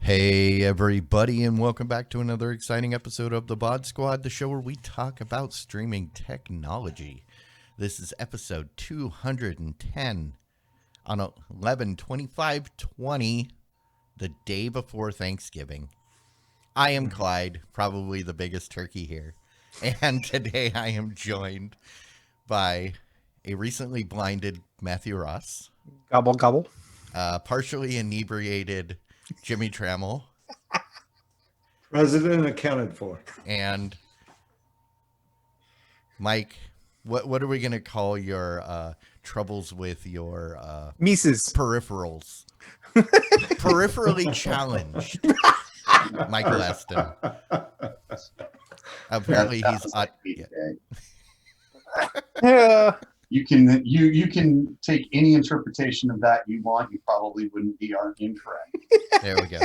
Hey everybody, and welcome back to another exciting episode of the Bod Squad, the show where we talk about streaming technology. This is episode 210 on 11/25/20, the day before Thanksgiving. I am Clyde, probably the biggest turkey here, and today I am joined by a recently blinded Matthew Ross, Gobble, gobble. partially inebriated Jimmy Trammell, President accounted for, and Mike. What are we gonna call your troubles with your Mises. peripherals? Peripherally challenged, Michael Aston. Apparently, he's Yeah. You can take any interpretation of that you want. You probably wouldn't be incorrect. There we go.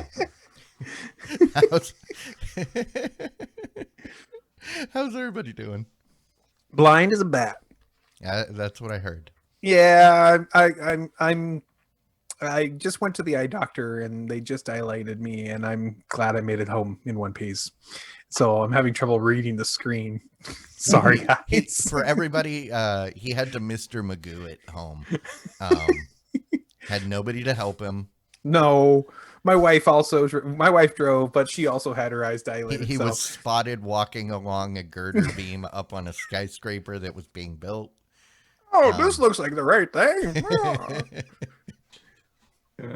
How's everybody doing? Blind as a bat. That's what I heard. Yeah, I just went to the eye doctor and they just dilated me, and I'm glad I made it home in one piece. So I'm having trouble reading the screen. Sorry, guys. For everybody, he had to Mr. Magoo at home. Had nobody to help him. No, my wife drove, but she also had her eyes dilated. He was spotted walking along a girder beam up on a skyscraper that was being built. Oh, this looks like the right thing.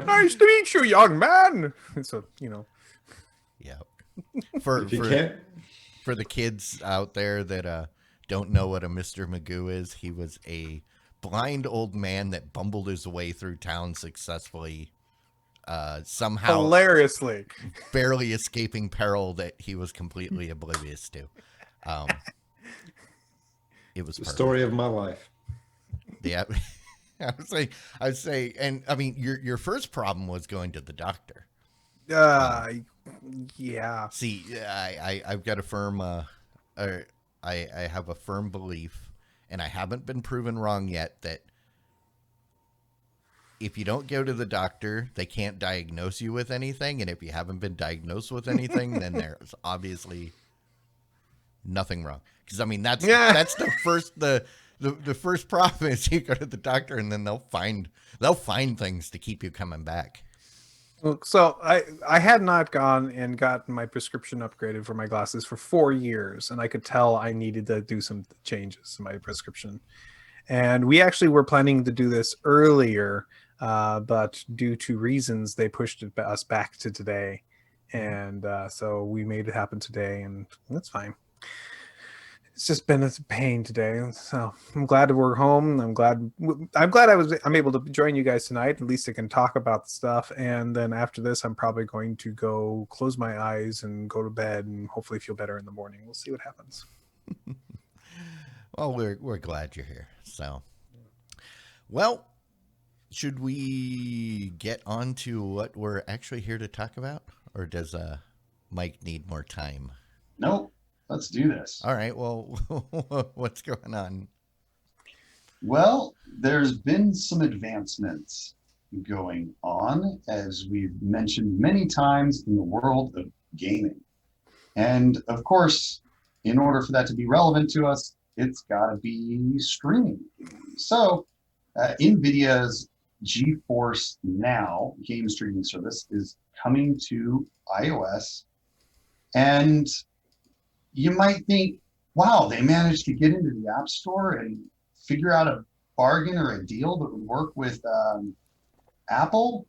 Nice to meet you, young man. So, Yeah. For the kids out there that don't know what a Mr. Magoo is, he was a blind old man that bumbled his way through town successfully, somehow hilariously, barely escaping peril that he was completely oblivious to. It was the perfect. story of my life. Yeah. I would say, and I mean, your first problem was going to the doctor. Yeah. See, I've got a firm, I have a firm belief, and I haven't been proven wrong yet, that if you don't go to the doctor, they can't diagnose you with anything, and if you haven't been diagnosed with anything, then there's obviously nothing wrong. Because I mean, that's the first problem is you go to the doctor, and then they'll find things to keep you coming back. So I had not gone and gotten my prescription upgraded for my glasses for 4 years, and I could tell I needed to do some changes to my prescription. And we actually were planning to do this earlier, but due to reasons, they pushed us back to today. And so we made it happen today, and that's fine. It's just been a pain today, so I'm glad we're home. I'm glad I'm able to join you guys tonight. At least I can talk about the stuff, and then after this, I'm probably going to go close my eyes and go to bed, and hopefully feel better in the morning. We'll see what happens. Well, we're glad you're here. So, well, should we get on to what we're actually here to talk about, or does Mike need more time? Nope. Let's do this. All right. Well, what's going on? Well, there's been some advancements going on, as we've mentioned many times, in the world of gaming. And of course, in order for that to be relevant to us, it's got to be streaming. So NVIDIA's GeForce Now game streaming service is coming to iOS. And you might think, wow, they managed to get into the App Store and figure out a bargain or a deal that would work with Apple.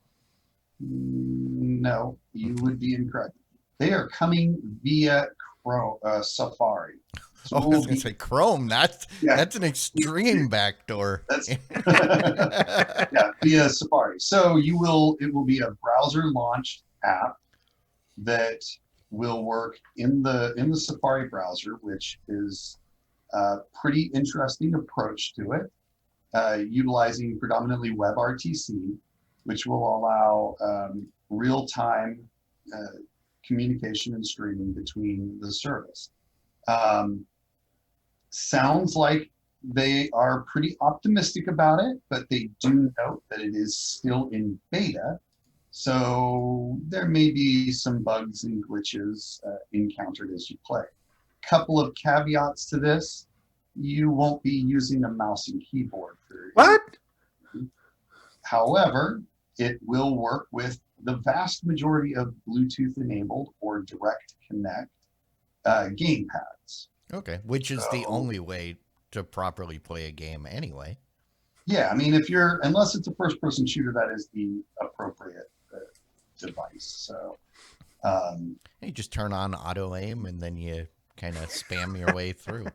No, you would be incorrect. They are coming via Chrome, Safari. So I was going to say Chrome. That's an extreme backdoor. That's via Safari. So it will be a browser launched app that will work in the Safari browser, which is a pretty interesting approach to it, utilizing predominantly WebRTC, which will allow real-time communication and streaming between the service. Sounds like they are pretty optimistic about it, but they do note that it is still in beta. So there may be some bugs and glitches encountered as you play. Couple of caveats to this: you won't be using a mouse and keyboard for What? However, it will work with the vast majority of Bluetooth enabled or direct connect game pads. Okay, which is the only way to properly play a game anyway. Yeah, I mean, unless it's a first-person shooter, that is the appropriate device. So you just turn on auto aim and then you kind of spam your way through.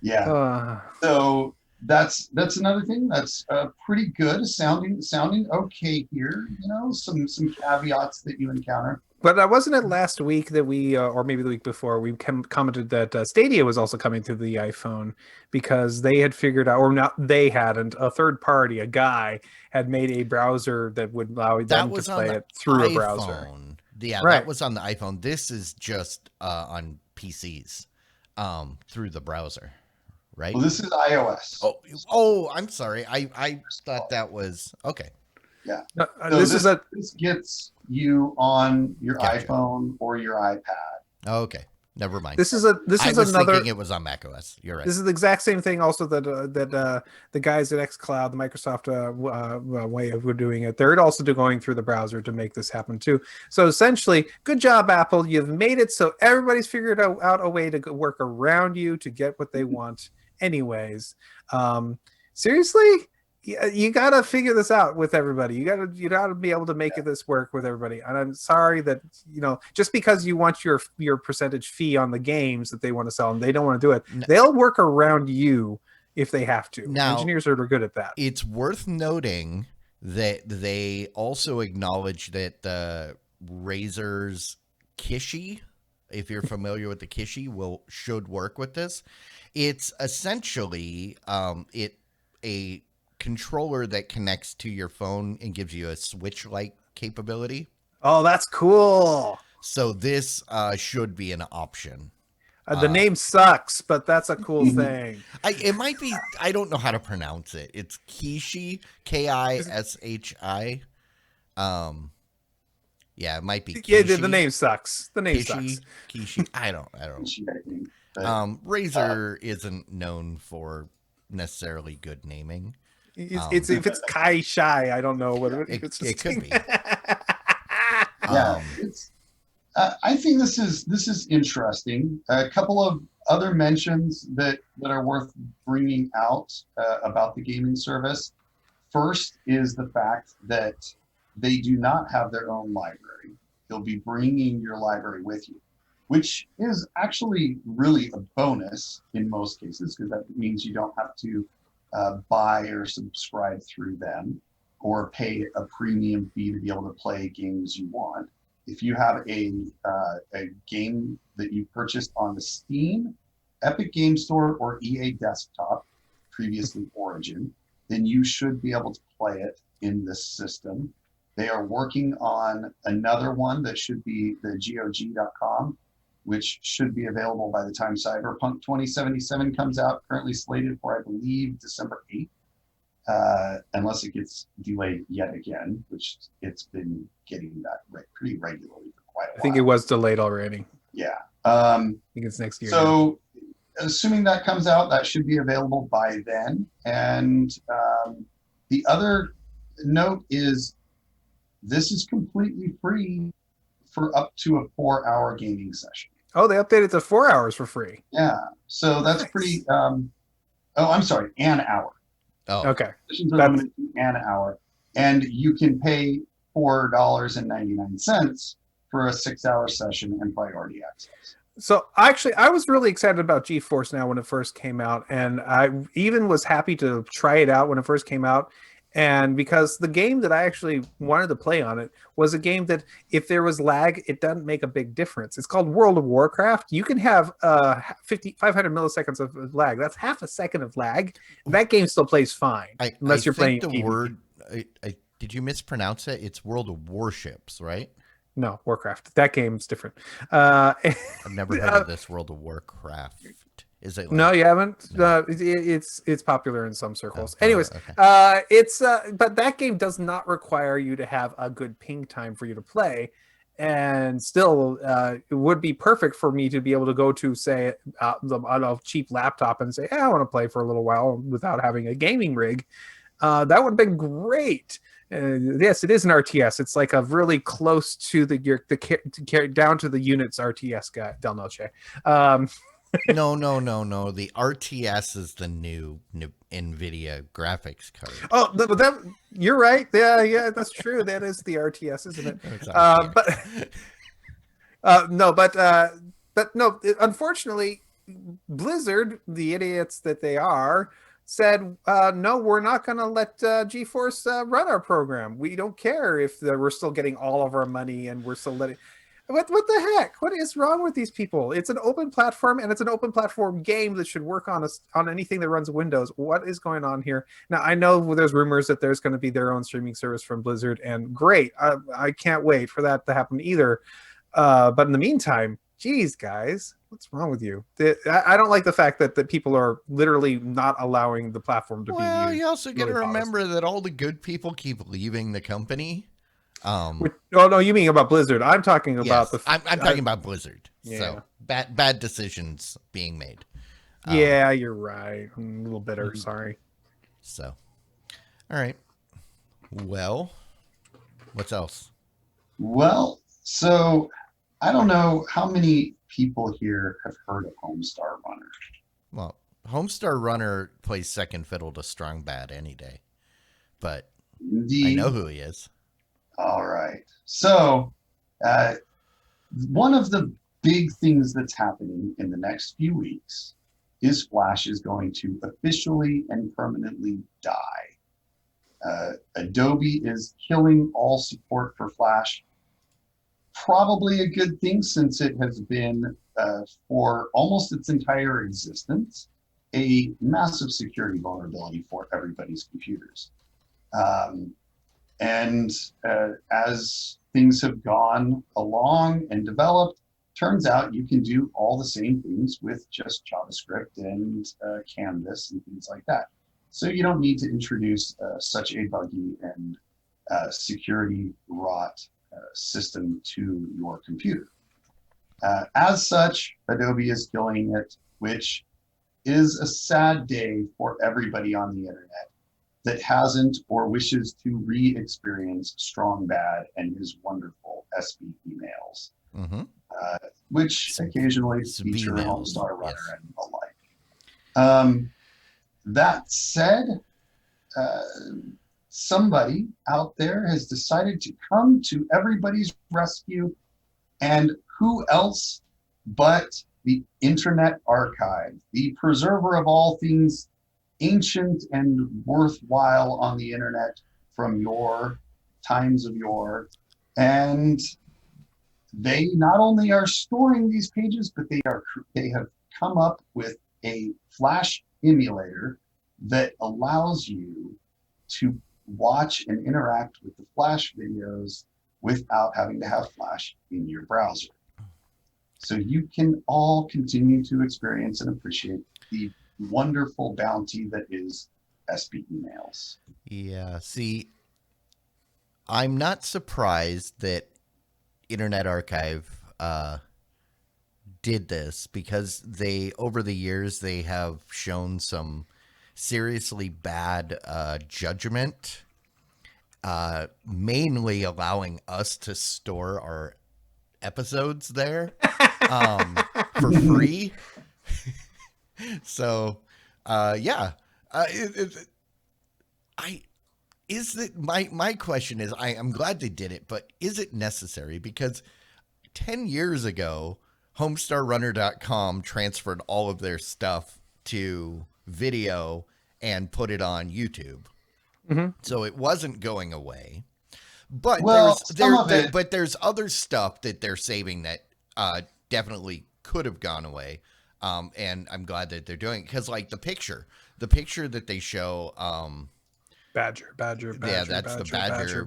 Yeah. So that's another thing that's pretty good, sounding okay here. You know, some caveats that you encounter. But wasn't it last week that we, or maybe the week before, we commented that Stadia was also coming to the iPhone because they had figured out, or not they hadn't, a third party, a guy, had made a browser that would allow them to play it through a browser. Yeah, right. That was on the iPhone. This is just on PCs through the browser, right? Well, this is iOS. Oh, I'm sorry. I thought that was okay. Yeah. No, so this gets you on your iPhone or your iPad. Okay. Never mind. This is I was another. Thinking it was on macOS. You're right. This is the exact same thing. Also, that the guys at xCloud, the Microsoft way of doing it, they're also going through the browser to make this happen too. So essentially, good job, Apple. You've made it so everybody's figured out a way to work around you to get what they want. Anyways, seriously. You gotta figure this out with everybody. You gotta be able to make this work with everybody. And I'm sorry that just because you want your percentage fee on the games that they want to sell and they don't want to do it, they'll work around you if they have to. Now, engineers are good at that. It's worth noting that they also acknowledge that the Razer's Kishi, if you're familiar with the Kishi, should work with this. It's essentially a controller that connects to your phone and gives you a switch-like capability. Oh, that's cool. So this should be an option. The name sucks, but that's a cool thing. It might be. I don't know how to pronounce it. It's Kishi, Kishi. Yeah, it might be. Kishi. Yeah, the name sucks. The name sucks. Kishi. I don't. Razer isn't known for necessarily good naming. If it's Kai Shai, I don't know whether it could be. I think this is interesting. A couple of other mentions that are worth bringing out about the gaming service. First is the fact that they do not have their own library. They'll be bringing your library with you, which is actually really a bonus in most cases, because that means you don't have to buy or subscribe through them or pay a premium fee to be able to play games you want. If you have a game that you purchased on the Steam, Epic Game Store, or EA Desktop, previously Origin, then you should be able to play it in this system. They are working on another one that should be the GOG.com, which should be available by the time Cyberpunk 2077 comes out, currently slated for, I believe, December 8th, unless it gets delayed yet again, which it's been getting that pretty regularly for quite a while. I think it was delayed already. Yeah. I think it's next year. So assuming that comes out, that should be available by then. And the other note is this is completely free for up to a 4-hour gaming session. Oh, they updated to 4 hours for free. Yeah, so that's pretty. I'm sorry, an hour. Oh, okay. Sessions are limited to an hour, and you can pay $4.99 for a 6-hour session and priority access. So actually, I was really excited about GeForce Now when it first came out, and I even was happy to try it out when it first came out. And because the game that I actually wanted to play on it was a game that if there was lag, it doesn't make a big difference. It's called World of Warcraft. You can have 500 milliseconds of lag. That's half a second of lag. That game still plays fine, unless you're playing the PvP. word. Did you mispronounce it? It's World of Warships, right? No, Warcraft. That game's different. I've never heard of this World of Warcraft. Is it? Like, no, you haven't. No. It's popular in some circles. Oh, Anyways, okay. but that game does not require you to have a good ping time for you to play, and still, it would be perfect for me to be able to go to say on a cheap laptop and say, I want to play for a little while without having a gaming rig. That would have been great. Yes, it is an RTS. It's like a really close to down to the units RTS guy, Del Noce. No. The RTS is the new NVIDIA graphics card. Oh, you're right. Yeah, that's true. That is the RTS, isn't it? But no. Unfortunately, Blizzard, the idiots that they are, said, no, we're not going to let GeForce run our program. We don't care if we're still getting all of our money and we're still letting. What the heck? What is wrong with these people? It's an open platform, and it's an open platform game that should work on anything that runs Windows. What is going on here? Now, I know there's rumors that there's going to be their own streaming service from Blizzard, and great. I can't wait for that to happen either. But in the meantime, geez, guys, what's wrong with you? I don't like the fact that people are literally not allowing the platform to be used. Well, you also got to remember that all the good people keep leaving the company. Oh no, you mean about Blizzard? I'm talking about I'm talking about Blizzard. Yeah. So bad decisions being made. Yeah, you're right. I'm a little bitter. Sorry. So, all right. Well, what's else? Well, so I don't know how many people here have heard of Homestar Runner. Well, Homestar Runner plays second fiddle to Strong Bad any day, but I know who he is. All right. So, one of the big things that's happening in the next few weeks is Flash is going to officially and permanently die. Adobe is killing all support for Flash. Probably a good thing, since it has been, for almost its entire existence, a massive security vulnerability for everybody's computers. And as things have gone along and developed, turns out you can do all the same things with just JavaScript and Canvas and things like that. So you don't need to introduce such a buggy and security wrought system to your computer. As such, Adobe is killing it, which is a sad day for everybody on the internet that hasn't or wishes to re-experience Strong Bad and his wonderful SB emails, which occasionally feature Homestar Runner and the like. That said, somebody out there has decided to come to everybody's rescue, and who else but the Internet Archive, the preserver of all things ancient and worthwhile on the internet from your times of yore. And they not only are storing these pages, but they have come up with a Flash emulator that allows you to watch and interact with the Flash videos without having to have Flash in your browser. So you can all continue to experience and appreciate the wonderful bounty that is SB emails. Yeah, see, I'm not surprised that Internet Archive did this, because they, over the years, they have shown some seriously bad judgment, mainly allowing us to store our episodes there for free. So, yeah, my question is, I'm glad they did it, but is it necessary? Because 10 years ago, HomestarRunner.com transferred all of their stuff to video and put it on YouTube. So it wasn't going away. But Well, some of it. but there's other stuff that they're saving that definitely could have gone away. And I'm glad that they're doing it, because like the picture that they show, Badger. yeah, that's the Badger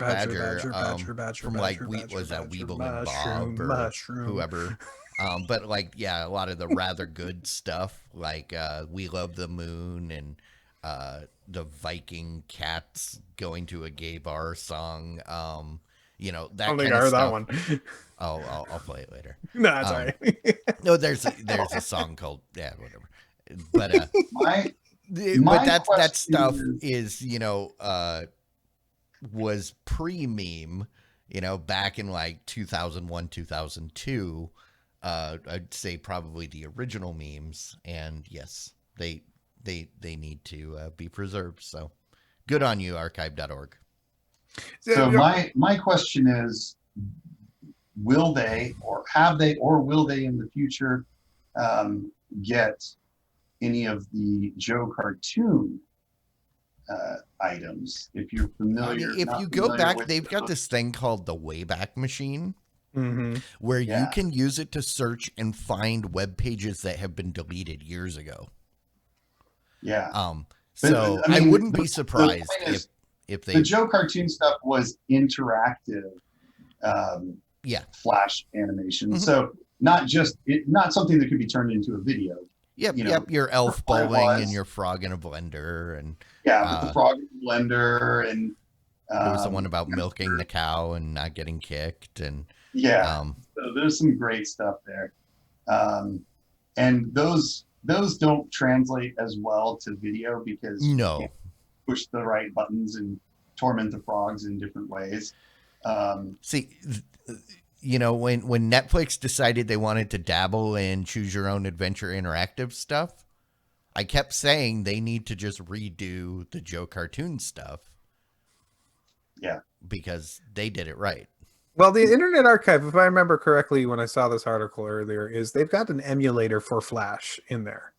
from like was that Weeble and Bob or mushroom. whoever. But like, yeah, a lot of the rather good stuff, like We Love the Moon and the Viking cats going to a gay bar song. You know, that I don't kind think I of heard stuff. that one. Oh, I'll play it later. No, that's all right. No, there's a song called, yeah, whatever. But My but that question stuff is, you know, was pre-meme, you know, back in like 2001, 2002. I'd say probably the original memes, and yes, they need to be preserved. So good on you, archive.org. So my question is, will they, or have they, or will they in the future get any of the Joe cartoon items? If you're familiar, If you go back, they've got this thing called the Wayback Machine, where you can use it to search and find web pages that have been deleted years ago. Yeah. So I wouldn't be surprised if they. The Joe cartoon stuff was interactive. Flash animation. So not something that could be turned into a video. Yep. Your elf bowling and your frog in a blender, and with the frog in the blender, and there was the one about milking the cow and not getting kicked, and so there's some great stuff there, and those don't translate as well to video because you can't push the right buttons and torment the frogs in different ways. See, you know, when Netflix decided they wanted to dabble in choose your own adventure interactive stuff, I kept saying they need to just redo the Joe cartoon stuff. Yeah. Because they did it right. Well, the Internet Archive, if I remember correctly when I saw this article earlier, is they've got an emulator for Flash in there.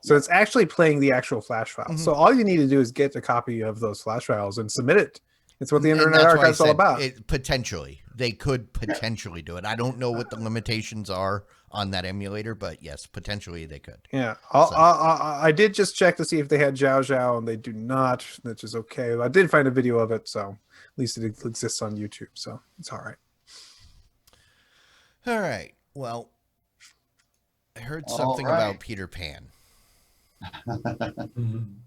So it's actually playing the actual Flash files. So all you need to do is get a copy of those Flash files and submit it. It's what the Internet Archive is all about. Potentially. They could potentially do it. I don't know what the limitations are on that emulator, but yes, potentially they could. Yeah. I did just check to see if they had Zhao Zhao, and they do not, which is okay. I did find a video of it, so at least it exists on YouTube, so it's all right. All right. Well, I heard something about Peter Pan.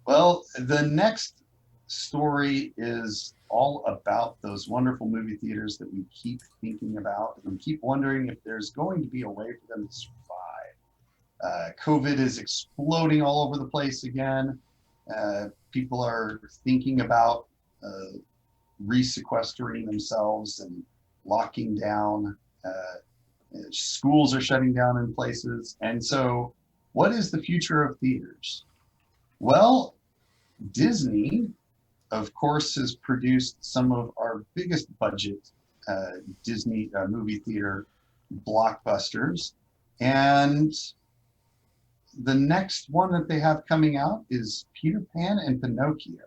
Well, the next story is all about those wonderful movie theaters that we keep thinking about and keep wondering if there's going to be a way for them to survive. COVID is exploding all over the place again. People are thinking about resequestering themselves and locking down. Schools are shutting down in places. And so what is the future of theaters? Well, Disney, of course, has produced some of our biggest budget Disney movie theater blockbusters. And the next one that they have coming out is Peter Pan and Pinocchio.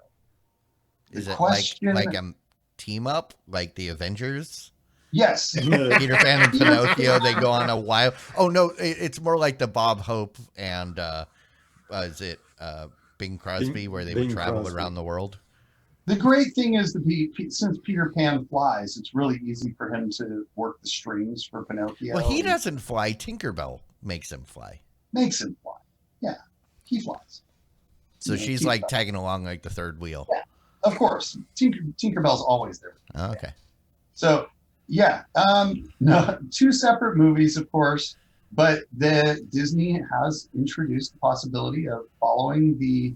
Is it like a team up, like the Avengers? Yes. Peter Pan and Pinocchio, they go on a wild... Oh, no, it's more like the Bob Hope and, is it Bing Crosby, where they would travel around the world? The great thing is that since Peter Pan flies, it's really easy for him to work the strings for Pinocchio. Well, he doesn't fly. Tinkerbell makes him fly. Makes him fly. Yeah, he flies. So she's like tagging along like the third wheel. Yeah, of course. Tinkerbell's always there. Oh, okay. So, yeah, no, two separate movies, of course, but Disney has introduced the possibility of following the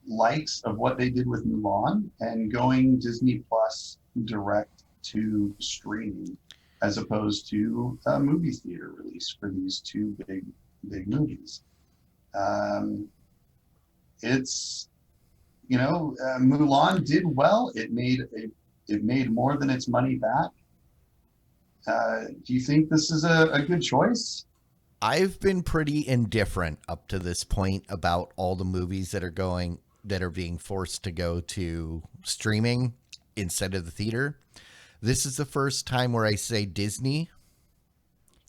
likes of what they did with Mulan and going Disney Plus direct to streaming as opposed to a movie theater release for these two big movies. It's, Mulan did well. It made more than its money back. Do you think this is a good choice? I've been pretty indifferent up to this point about all the movies that are going that are being forced to go to streaming instead of the theater. This is the first time where I say, Disney,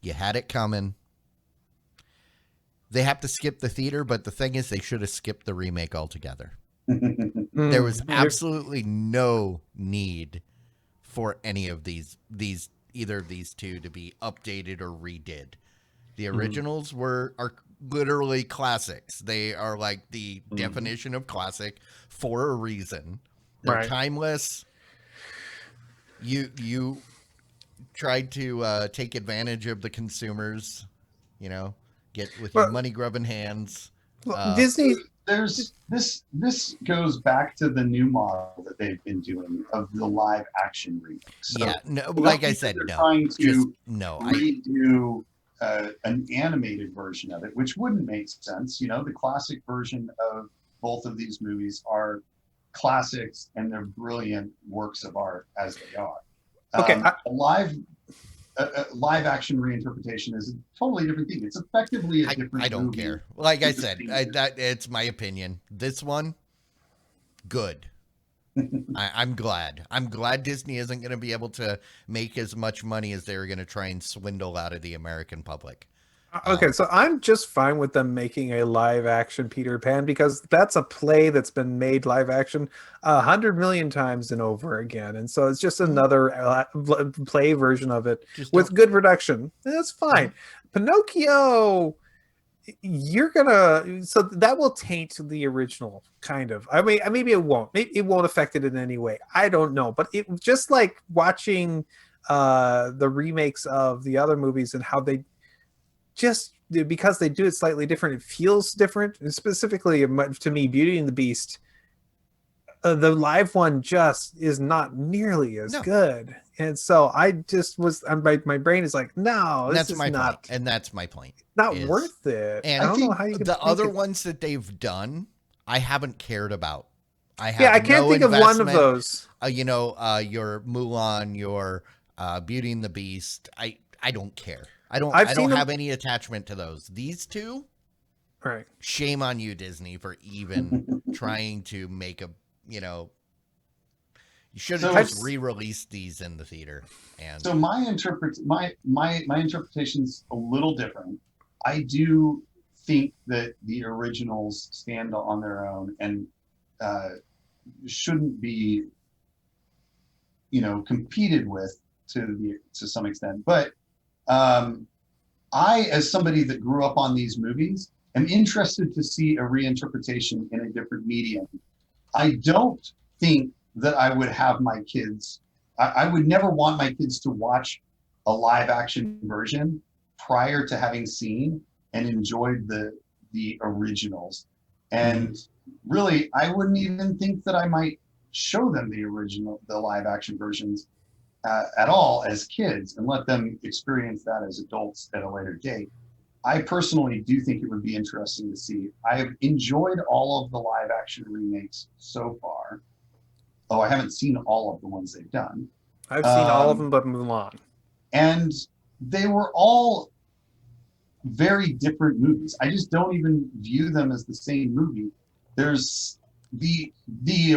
you had it coming. They have to skip the theater, but the thing is, they should have skipped the remake altogether. There was absolutely no need for any of either of these two to be updated or redid. The originals are literally classics. They are like the definition of classic for a reason. They're timeless. You tried to take advantage of the consumers, get with your money grubbing hands. Disney. There's this goes back to the new model that they've been doing of the live action remakes. So yeah, no, like I said, they're trying to I redo an animated version of it, which wouldn't make sense. The classic version of both of these movies are classics, and they're brilliant works of art as they are. Okay, A live action reinterpretation is a totally different thing. It's effectively a different I don't movie. care. Like I said, that it's my opinion. This one, good. I'm glad. I'm glad Disney isn't going to be able to make as much money as they were going to try and swindle out of the American public. Okay, so I'm just fine with them making a live action Peter Pan, because that's a play that's been made live action 100 million times and over again, and so it's just another play version of it with good production. That's fine. Pinocchio, so that will taint the original, kind of. I mean, maybe it won't. Maybe it won't affect it in any way. I don't know, but it just like watching the remakes of the other movies and how they just, because they do it slightly different, it feels different. And specifically to me, Beauty and the Beast, the live one just is not nearly as good. And so I just my brain is like, no, this is not point. And that's my point. Not worth it. And I don't know how you can the other ones that they've done, I haven't cared about. I can't think of one of those. Your Mulan, your Beauty and the Beast. I don't care. I don't have any attachment to those. These two, right? Shame on you, Disney, for even trying to make you should have just re-released these in the theater. And so my interpretation's a little different. I do think that the originals stand on their own and shouldn't be, competed with to some extent, but. I, as somebody that grew up on these movies, am interested to see a reinterpretation in a different medium. I don't think that I would have my kids, I would never want my kids to watch a live action version prior to having seen and enjoyed the originals. And really, I wouldn't even think that I might show them the live action versions at all as kids, and let them experience that as adults at a later date. I personally do think it would be interesting to see. I've enjoyed all of the live action remakes so far, though I haven't seen all of the ones they've done. I've seen all of them but Mulan. And they were all very different movies. I just don't even view them as the same movie. There's the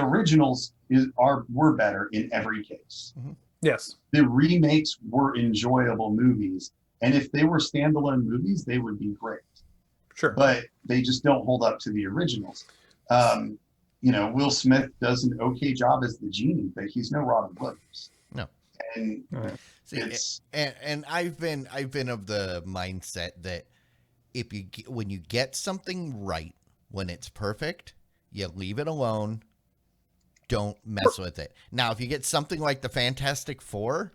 originals were better in every case. Yes. The remakes were enjoyable movies. And if they were standalone movies, they would be great. Sure. But they just don't hold up to the originals. Will Smith does an okay job as the genie, but he's no Robin Williams. No. And and I've been of the mindset that when you get something right, when it's perfect, you leave it alone. Don't mess with it. Now, if you get something like the Fantastic Four,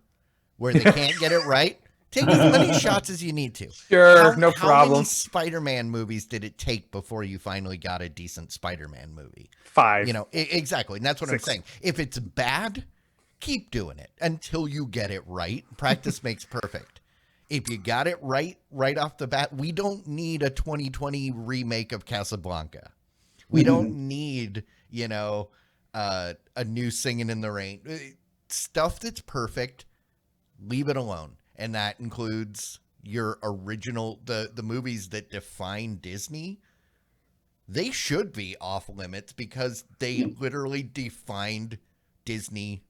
where they can't get it right, take as many shots as you need to. Sure, no problem. How many Spider-Man movies did it take before you finally got a decent Spider-Man movie? 5. Exactly. And that's what 6. I'm saying. If it's bad, keep doing it until you get it right. Practice makes perfect. If you got it right off the bat, we don't need a 2020 remake of Casablanca. We don't need, a new Singing in the Rain. Stuff that's perfect, leave it alone. And that includes your original, the movies that define Disney. they should be off limits because they literally defined Disney.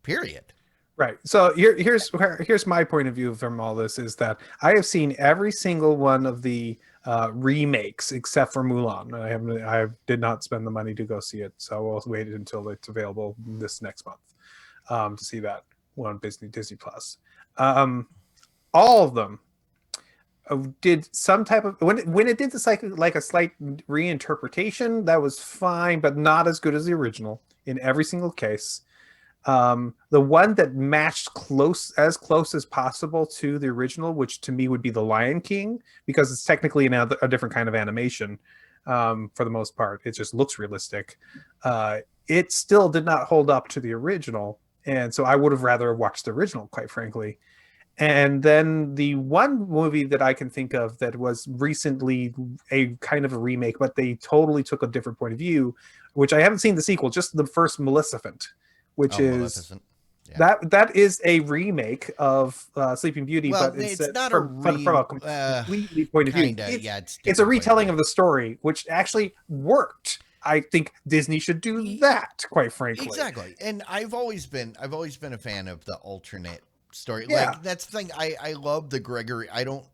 Period. Right. So here's my point of view from all this is that I have seen every single one of the remakes except for Mulan. I did not spend the money to go see it, so we'll wait until it's available this next month to see that one on Disney Plus. All of them did some type of when it did this like a slight reinterpretation that was fine, but not as good as the original in every single case. The one that matched close as possible to the original, which to me would be The Lion King, because it's technically a different kind of animation. For the most part, it just looks realistic. It still did not hold up to the original, and so I would have rather watched the original, quite frankly. And then the one movie that I can think of that was recently a kind of a remake, but they totally took a different point of view, which I haven't seen the sequel, just the first Maleficent, which is Maleficent. Yeah. that is a remake of Sleeping Beauty, Well, but it's instead, not from a completely point of view. Kinda, It's a retelling of the story, which actually worked. I think Disney should do that, quite frankly. Exactly. And I've always been a fan of the alternate story. Yeah. Like that's the thing. I love the Gregory. I didn't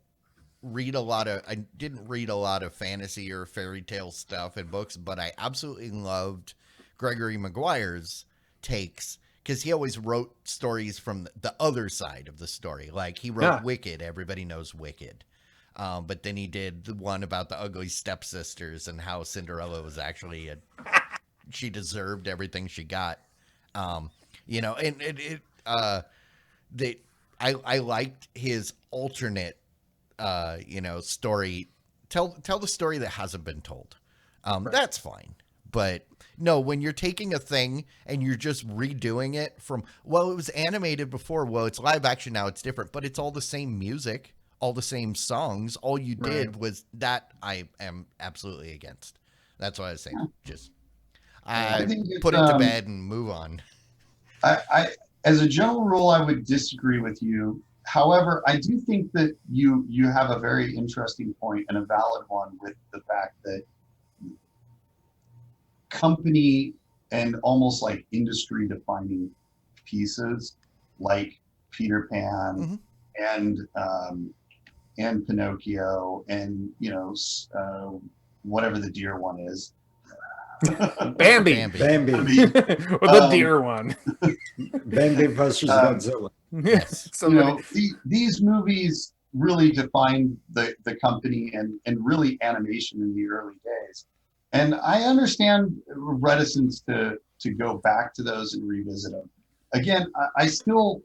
read a lot of fantasy or fairy tale stuff in books, but I absolutely loved Gregory Maguire's takes because he always wrote stories from the other side of the story. Like he wrote Wicked. Everybody knows Wicked. But then he did the one about the ugly stepsisters and how Cinderella was actually she deserved everything she got. And I liked his alternate, story. Tell the story that hasn't been told. Right. That's fine. But no, when you're taking a thing and you're just redoing it from, well, it was animated before. Well, it's live action now. It's different, but it's all the same music, all the same songs. All you did was that I am absolutely against. That's what I was saying. Just put it to bed and move on. I as a general rule, I would disagree with you. However, I do think that you have a very interesting point and a valid one with the fact that company and almost like industry defining pieces like Peter Pan and Pinocchio and whatever the deer one is. Bambi. Bambi. Or the deer one. Bambi versus Godzilla. Yes. These movies really defined the company and really animation in the early days. And I understand reticence to go back to those and revisit them. Again, I still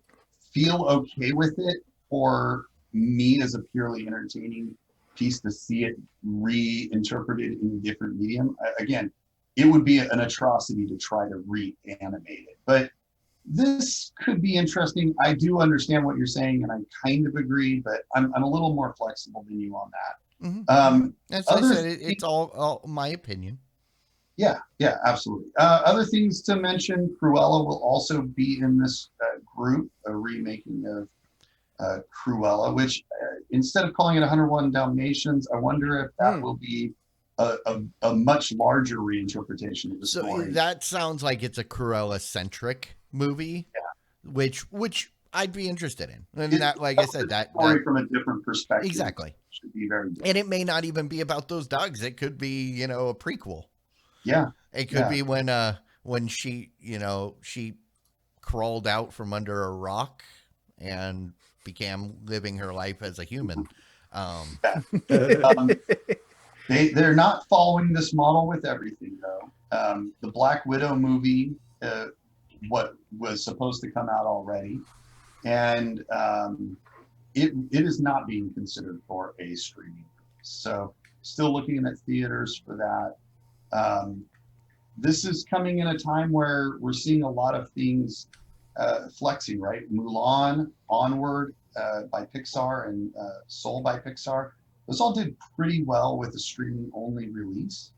feel okay with it for me as a purely entertaining piece to see it reinterpreted in a different medium. Again, it would be an atrocity to try to reanimate it. But this could be interesting. I do understand what you're saying, and I kind of agree, but I'm a little more flexible than you on that. Mm-hmm. As I said, it's all my opinion. Yeah, absolutely. Other things to mention, Cruella will also be in this group, a remaking of Cruella, which instead of calling it 101 Dalmatians, I wonder if that will be a much larger reinterpretation of the story. So that sounds like it's a Cruella-centric movie, which I'd be interested in. And that, like I said, that story from a different perspective. Exactly. Should be very different. And it may not even be about those dogs. It could be, a prequel. Yeah. It could be when she crawled out from under a rock and began living her life as a human. They're not following this model with everything, though. The Black Widow movie, what was supposed to come out already, and it is not being considered for a streaming. So still looking at theaters for that. This is coming in a time where we're seeing a lot of things flexing, right? Mulan, Onward by Pixar, and Soul by Pixar. Those all did pretty well with a streaming only release.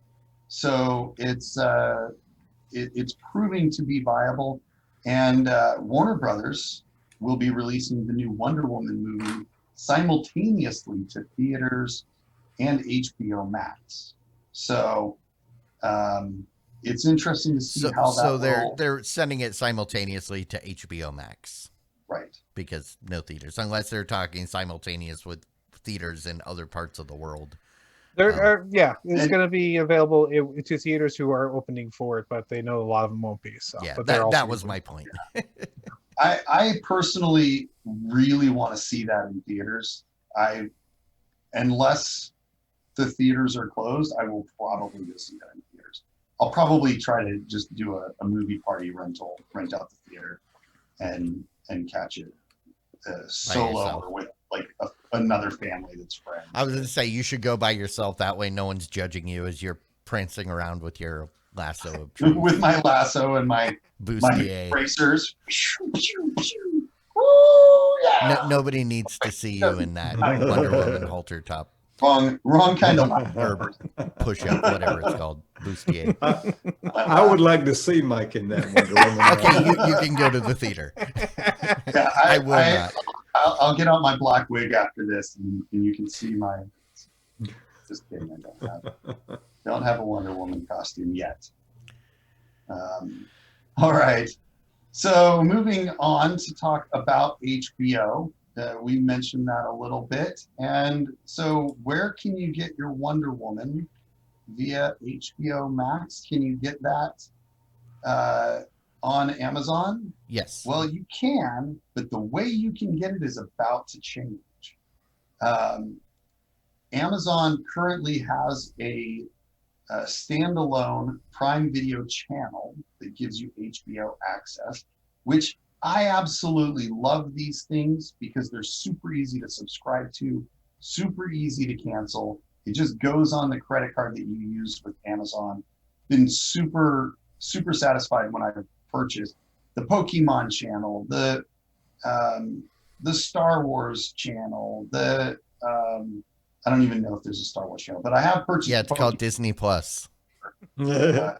So it's proving to be viable. And Warner Brothers will be releasing the new Wonder Woman movie simultaneously to theaters and HBO Max. So it's interesting to see how that So will, they're sending it simultaneously to HBO Max. right. Because no theaters, unless they're talking simultaneous with theaters in other parts of the world. There are, it's And- going to be available to theaters who are opening for it, but they know a lot of them won't be. So, Yeah, but they're also that was my point. I personally really want to see that in theaters. Unless the theaters are closed, I will probably go see that in theaters. I'll probably try to just do a movie party rent out the theater and catch it solo or with like another family that's friends. I was going to say you should go by yourself. That way, no one's judging you as you're prancing around with your lasso of truth. With my lasso and my bustier. racers. Ooh, yeah. Nobody needs to see you in that Wonder Woman halter top Wrong kind of or push up, whatever it's called, bustier. I would like to see Mike in that Wonder Woman. Okay, you can go to the theater. Yeah, I will not. I'll get out my black wig after this, and you can see my. Just kidding. I don't have a Wonder Woman costume yet. All right. So moving on to talk about HBO. We mentioned that a little bit. And so where can you get your Wonder Woman? Via HBO Max? Can you get that on Amazon? Yes. Well, you can, but the way you can get it is about to change. Amazon currently has a standalone Prime Video channel that gives you HBO access, which I absolutely love these things because they're super easy to subscribe to, super easy to cancel. It just goes on the credit card that you used with Amazon. Been super, super satisfied when I've purchased the Pokemon channel, the Star Wars channel, I don't even know if there's a Star Wars channel, but I have purchased. Yeah, it's called Disney Plus. Yeah,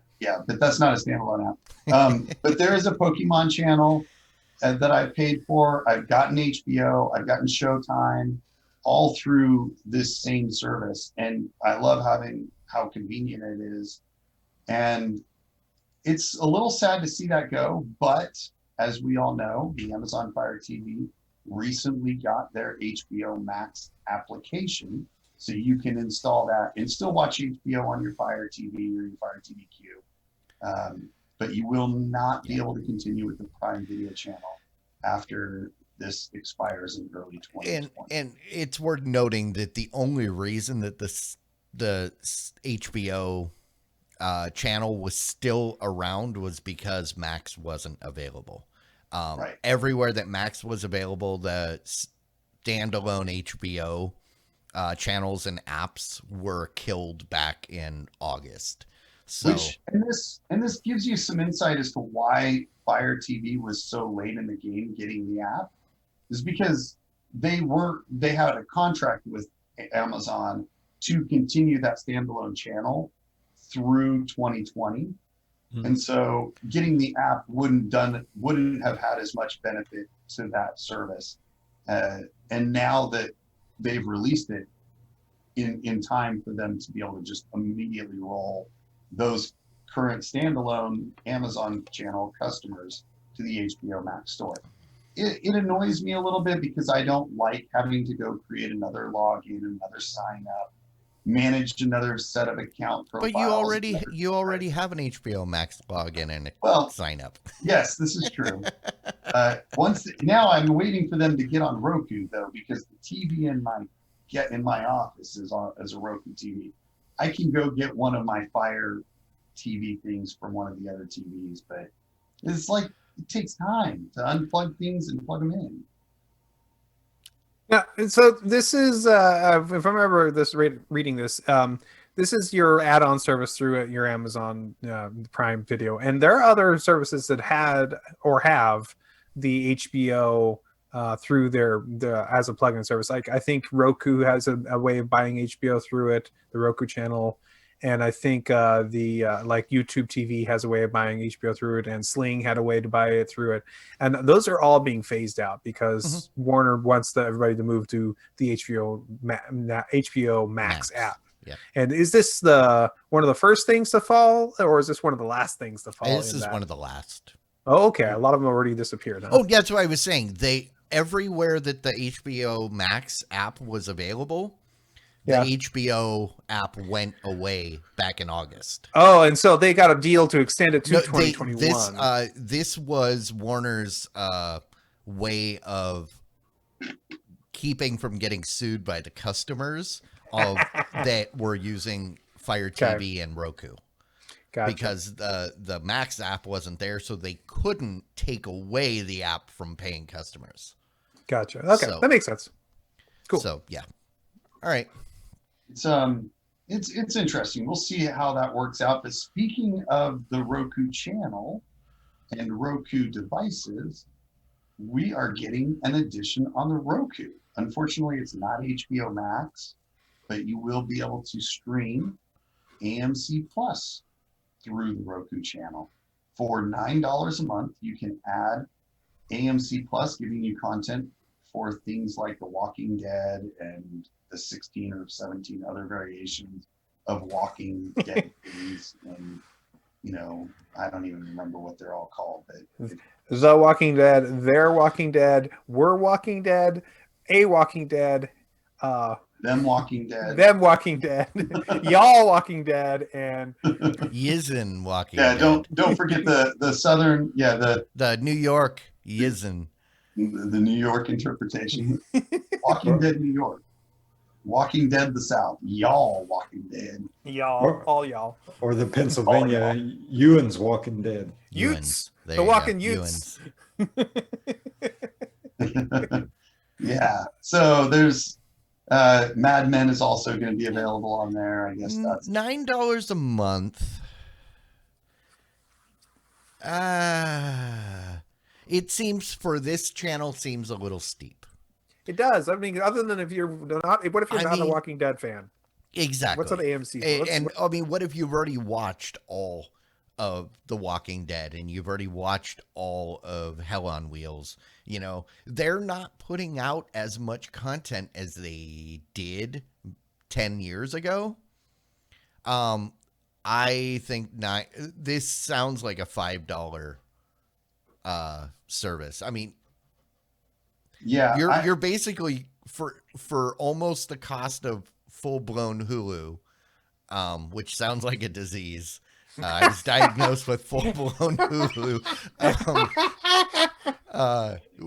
but that's not a standalone app. But there is a Pokemon channel that I paid for. I've gotten HBO, I've gotten Showtime, all through this same service, and I love how convenient it is. And it's a little sad to see that go, but as we all know, the Amazon Fire TV recently got their HBO Max application, so you can install that and still watch HBO on your Fire TV or your Fire TV Q. But you will not be able to continue with the Prime Video channel after this expires in early 2020. And it's worth noting that the only reason that the HBO channel was still around was because Max wasn't available. Right. Everywhere that Max was available, the standalone HBO channels and apps were killed back in August. So, and this gives you some insight as to why Fire TV was so late in the game getting the app, is because they had a contract with Amazon to continue that standalone channel through 2020. Mm-hmm. And so getting the app wouldn't have had as much benefit to that service. And now that they've released it in time for them to be able to just immediately roll those current standalone Amazon channel customers to the HBO Max store. It annoys me a little bit because I don't like having to go create another login, another sign up, manage another set of account profiles. But you already have an HBO Max login and sign up. Yes, this is true. Now I'm waiting for them to get on Roku though, because the TV in my office is a Roku TV. I can go get one of my Fire TV things from one of the other TVs, but it's like it takes time to unplug things and plug them in. Yeah, so this is, if I remember this reading this, this is your add-on service through your Amazon Prime Video, and there are other services that had or have the HBO through their as a plugin service. Like I think Roku has a way of buying HBO through it, the Roku channel, and I think like YouTube TV has a way of buying HBO through it, and Sling had a way to buy it through it, and those are all being phased out because Warner wants everybody to move to the HBO Max app. Yeah. And is this one of the first things to fall, or is this one of the last things to fall? This is one of the last. Oh, okay. A lot of them already disappeared. Huh? Oh, yeah, that's what I was saying. Everywhere that the HBO Max app was available, the HBO app went away back in August. Oh, and so they got a deal to extend it to 2021. This was Warner's way of keeping from getting sued by the customers that were using Fire TV and Roku. Gotcha. Because the Max app wasn't there, so they couldn't take away the app from paying customers. Gotcha. Okay, that makes sense. Cool. So yeah. All right. It's interesting. We'll see how that works out. But speaking of the Roku channel and Roku devices, we are getting an addition on the Roku. Unfortunately, it's not HBO Max, but you will be able to stream AMC Plus through the Roku channel. For $9 a month, you can add AMC Plus, giving you content for things like The Walking Dead and the 16 or 17 other variations of Walking Dead things. And, I don't even remember what they're all called. But The Walking Dead, Their Walking Dead, We're Walking Dead, A Walking Dead, Them Walking Dead, Y'all Walking Dead, and Yizen Walking Dead. Don't forget the Southern, the New York Yizen. The New York interpretation. Walking Dead New York. Walking Dead the South. Y'all Walking Dead. Y'all, all y'all. Or the Pennsylvania Ewan's Walking Dead. Utes. The Walking Utes. Yeah. So there's Mad Men is also going to be available on there. I guess that's $9 a month. It seems for this channel seems a little steep. It does. I mean, other than if you're not, what if you're not a Walking Dead fan? Exactly. What's on AMC? What if you've already watched all of The Walking Dead and you've already watched all of Hell on Wheels? They're not putting out as much content as they did 10 years ago. I think this sounds like a $5 service. I mean, yeah, you're basically for almost the cost of full-blown Hulu, which sounds like a disease. I was diagnosed with full-blown Hulu.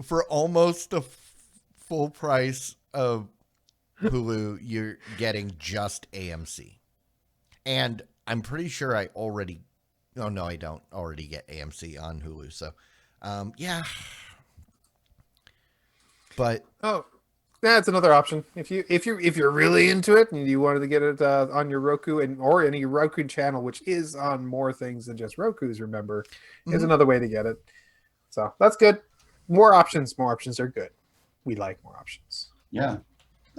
For almost the full price of Hulu, you're getting just AMC. And I'm pretty sure I already... Oh, no, I don't already get AMC on Hulu. So, yeah. But... Oh, that's another option. If you're really into it and you wanted to get it on your Roku or any Roku channel, which is on more things than just Roku's, remember, is another way to get it. So that's good. More options are good. We like more options. Yeah.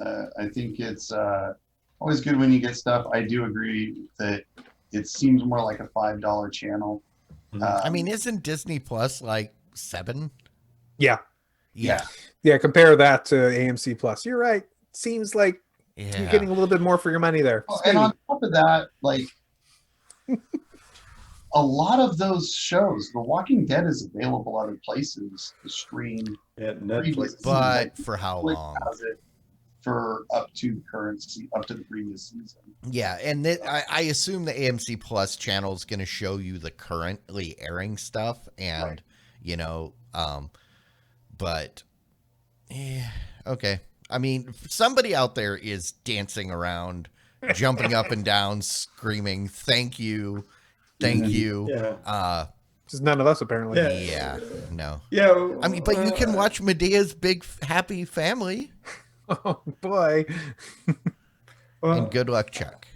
I think it's always good when you get stuff. I do agree that it seems more like a $5 channel. I mean, isn't Disney Plus like $7? Yeah. Yeah. Yeah, compare that to AMC Plus. You're right. Seems like you're getting a little bit more for your money there. Well, and on top of that, like a lot of those shows, The Walking Dead is available other places to stream. At Netflix. But for how long? Has it for up to the previous season. Yeah, and I assume the AMC Plus channel is going to show you the currently airing stuff, and but yeah, okay. I mean, somebody out there is dancing around, jumping up and down, screaming, "Thank you, thank you." Yeah. Just none of us apparently. Yeah, no. Yeah. I mean, but you can watch Medea's Big Happy Family. Oh boy. And good luck, Chuck.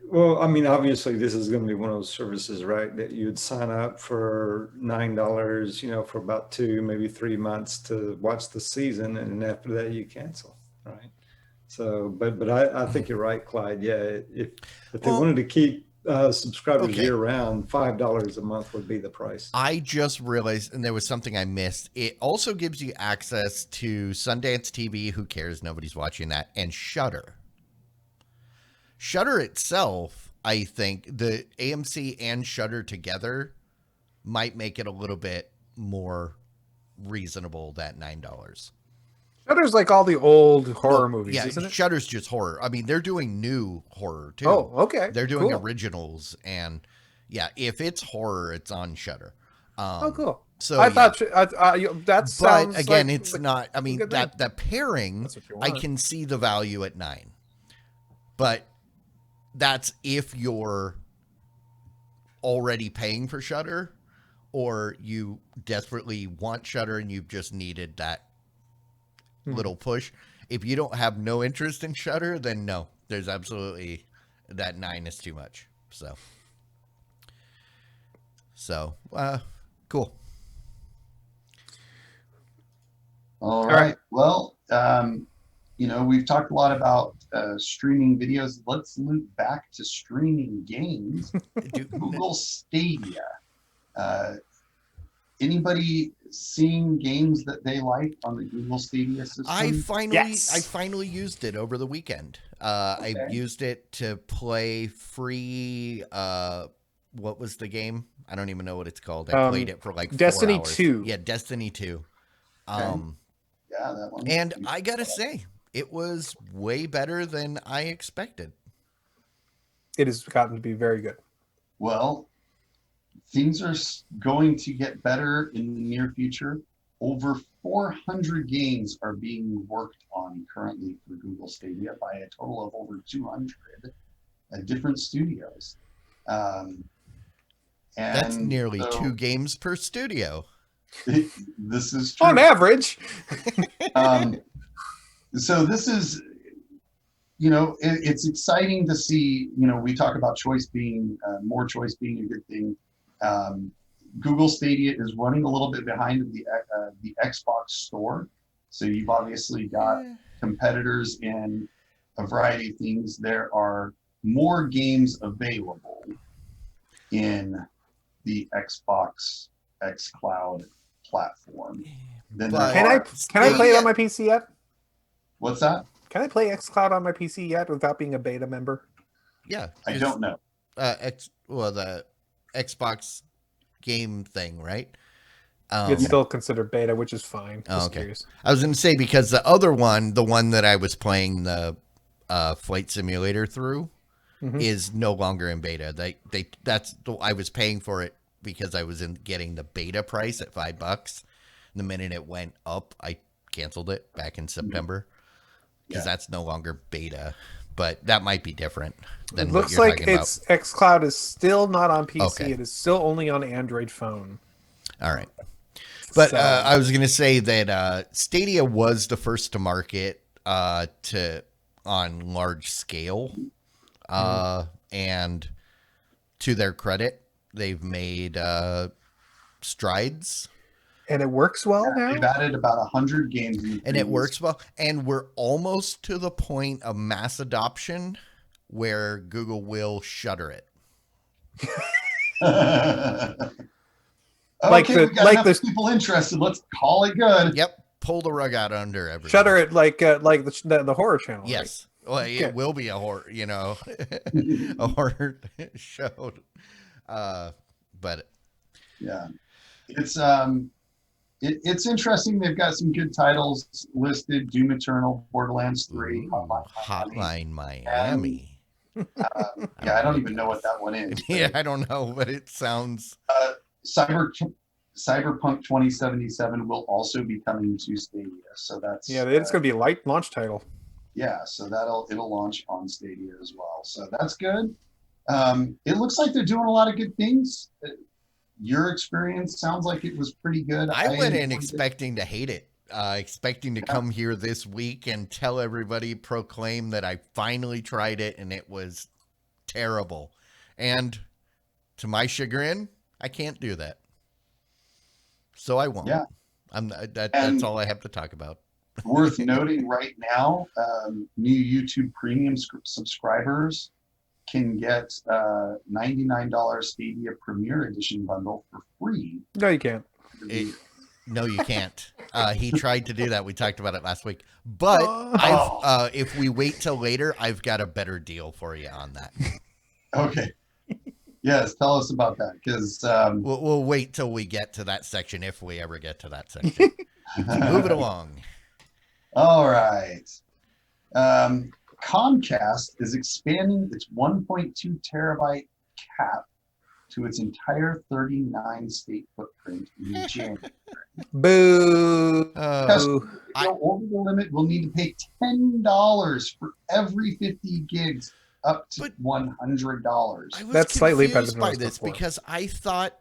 Well, I mean, obviously, this is going to be one of those services, right, that you'd sign up for $9, for about 2, maybe 3 months to watch the season, and after that, you cancel, right? So, but I think you're right, Clyde. Yeah, if they Well, wanted to keep subscribers okay. year round, $5 a month would be the price. I just realized, and there was something I missed. It also gives you access to Sundance TV. Who cares? Nobody's watching that. And Shudder. Shudder itself, I think the AMC and Shudder together might make it a little bit more reasonable than $9. Shudder's like all the old horror movies, yeah, isn't it? Shudder's just horror. I mean, they're doing new horror too. Oh, okay. They're doing Cool. originals, and yeah, if it's horror, it's on Shudder. Oh, cool. So I yeah. thought that sounds. But again, like it's not. I mean, good thing. that pairing, That's what you I want. can see the value at $9, but that's if you're already paying for Shudder, or you desperately want Shudder and you've just needed that little push. If you don't have no interest in Shudder, then no, there's absolutely that $9 is too much. So, cool. All right. right. Well, we've talked a lot about streaming videos. Let's loop back to streaming games. Google Stadia. Anybody seeing games that they like on the Google Stadia system? I Yes. finally used it over the weekend. Okay. I used it to play free. What was the game? I don't even know what it's called. I played it for like 4 Destiny hours. 2. Yeah, Destiny 2. Yeah, that one. And I gotta say, it was way better than I expected. It has gotten to be very good. Well, things are going to get better in the near future. Over 400 games are being worked on currently for Google Stadia by a total of over 200 different studios. That's And nearly so 2 games per studio. this is true. On average. So this is, it's exciting to see, we talk about choice being, more choice being a good thing. Google Stadia is running a little bit behind the Xbox store. So you've obviously got competitors in a variety of things. There are more games available in the Xbox xCloud platform than But- there Can I are. play it on my PC yet? What's that? Can I play xCloud on my PC yet without being a beta member? Yeah. I don't know. The Xbox game thing, right? It's still considered beta, which is fine. Oh, Just okay. curious. I was going to say, because the other one, the one that I was playing the flight simulator through, is no longer in beta. I was paying for it because I was getting the beta price at $5. The minute it went up, I canceled it back in September because that's no longer beta. But that might be different than It what looks you're like talking about. xCloud is still not on PC. Okay. It is still only on Android phone. All right. But So- I was going to say that Stadia was the first to market on large scale. And to their credit, they've made strides. And it works well now? They've added about 100 games. And it works well. And we're almost to the point of mass adoption where Google will shutter it. Like Okay, the- we got like enough the- people interested. Let's call it good. Yep. Pull the rug out under everyone. Shutter it like the horror channel. right? Yes. Well, it Okay. will be a horror, a horror show. But Yeah, it's interesting. They've got some good titles listed: Doom Eternal, Borderlands 3, Hotline Miami. Yeah, I don't even know what that one is. Yeah, I don't know, but it sounds. Cyberpunk 2077 will also be coming to Stadia, so that's Yeah, it's going to be a light launch title. yeah, so it'll launch on Stadia as well. So that's good. It looks like they're doing a lot of good things. Your experience sounds like it was pretty good. I went in enjoyed it. expecting to hate it, expecting to come here this week and tell everybody, proclaim that I finally tried it and it was terrible. And to my chagrin, I can't do that. So I won't. Yeah. That's all I have to talk about. Worth noting right now, new YouTube Premium subscribers can get $99 Stadia Premier Edition bundle for free. No, you can't. No, you can't. He tried to do that. We talked about it last week. But Oh. if we wait till later, I've got a better deal for you on that. Okay. Yes, tell us about that, because We'll wait till we get to that section, if we ever get to that section. Move it along. All right. Comcast is expanding its 1.2 terabyte cap to its entire 39 state footprint in January. Boo. Customers who go over the limit will need to pay $10 for every 50 gigs up to $100. That's slightly better than by it was this before. because I thought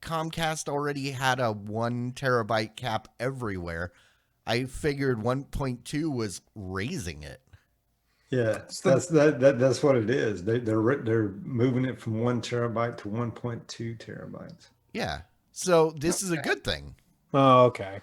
Comcast already had a 1 terabyte cap everywhere. I figured 1.2 was raising it. Yeah, that's what it is. They're moving it from 1 terabyte to 1.2 terabytes. Yeah. So this is a good thing. Oh, okay.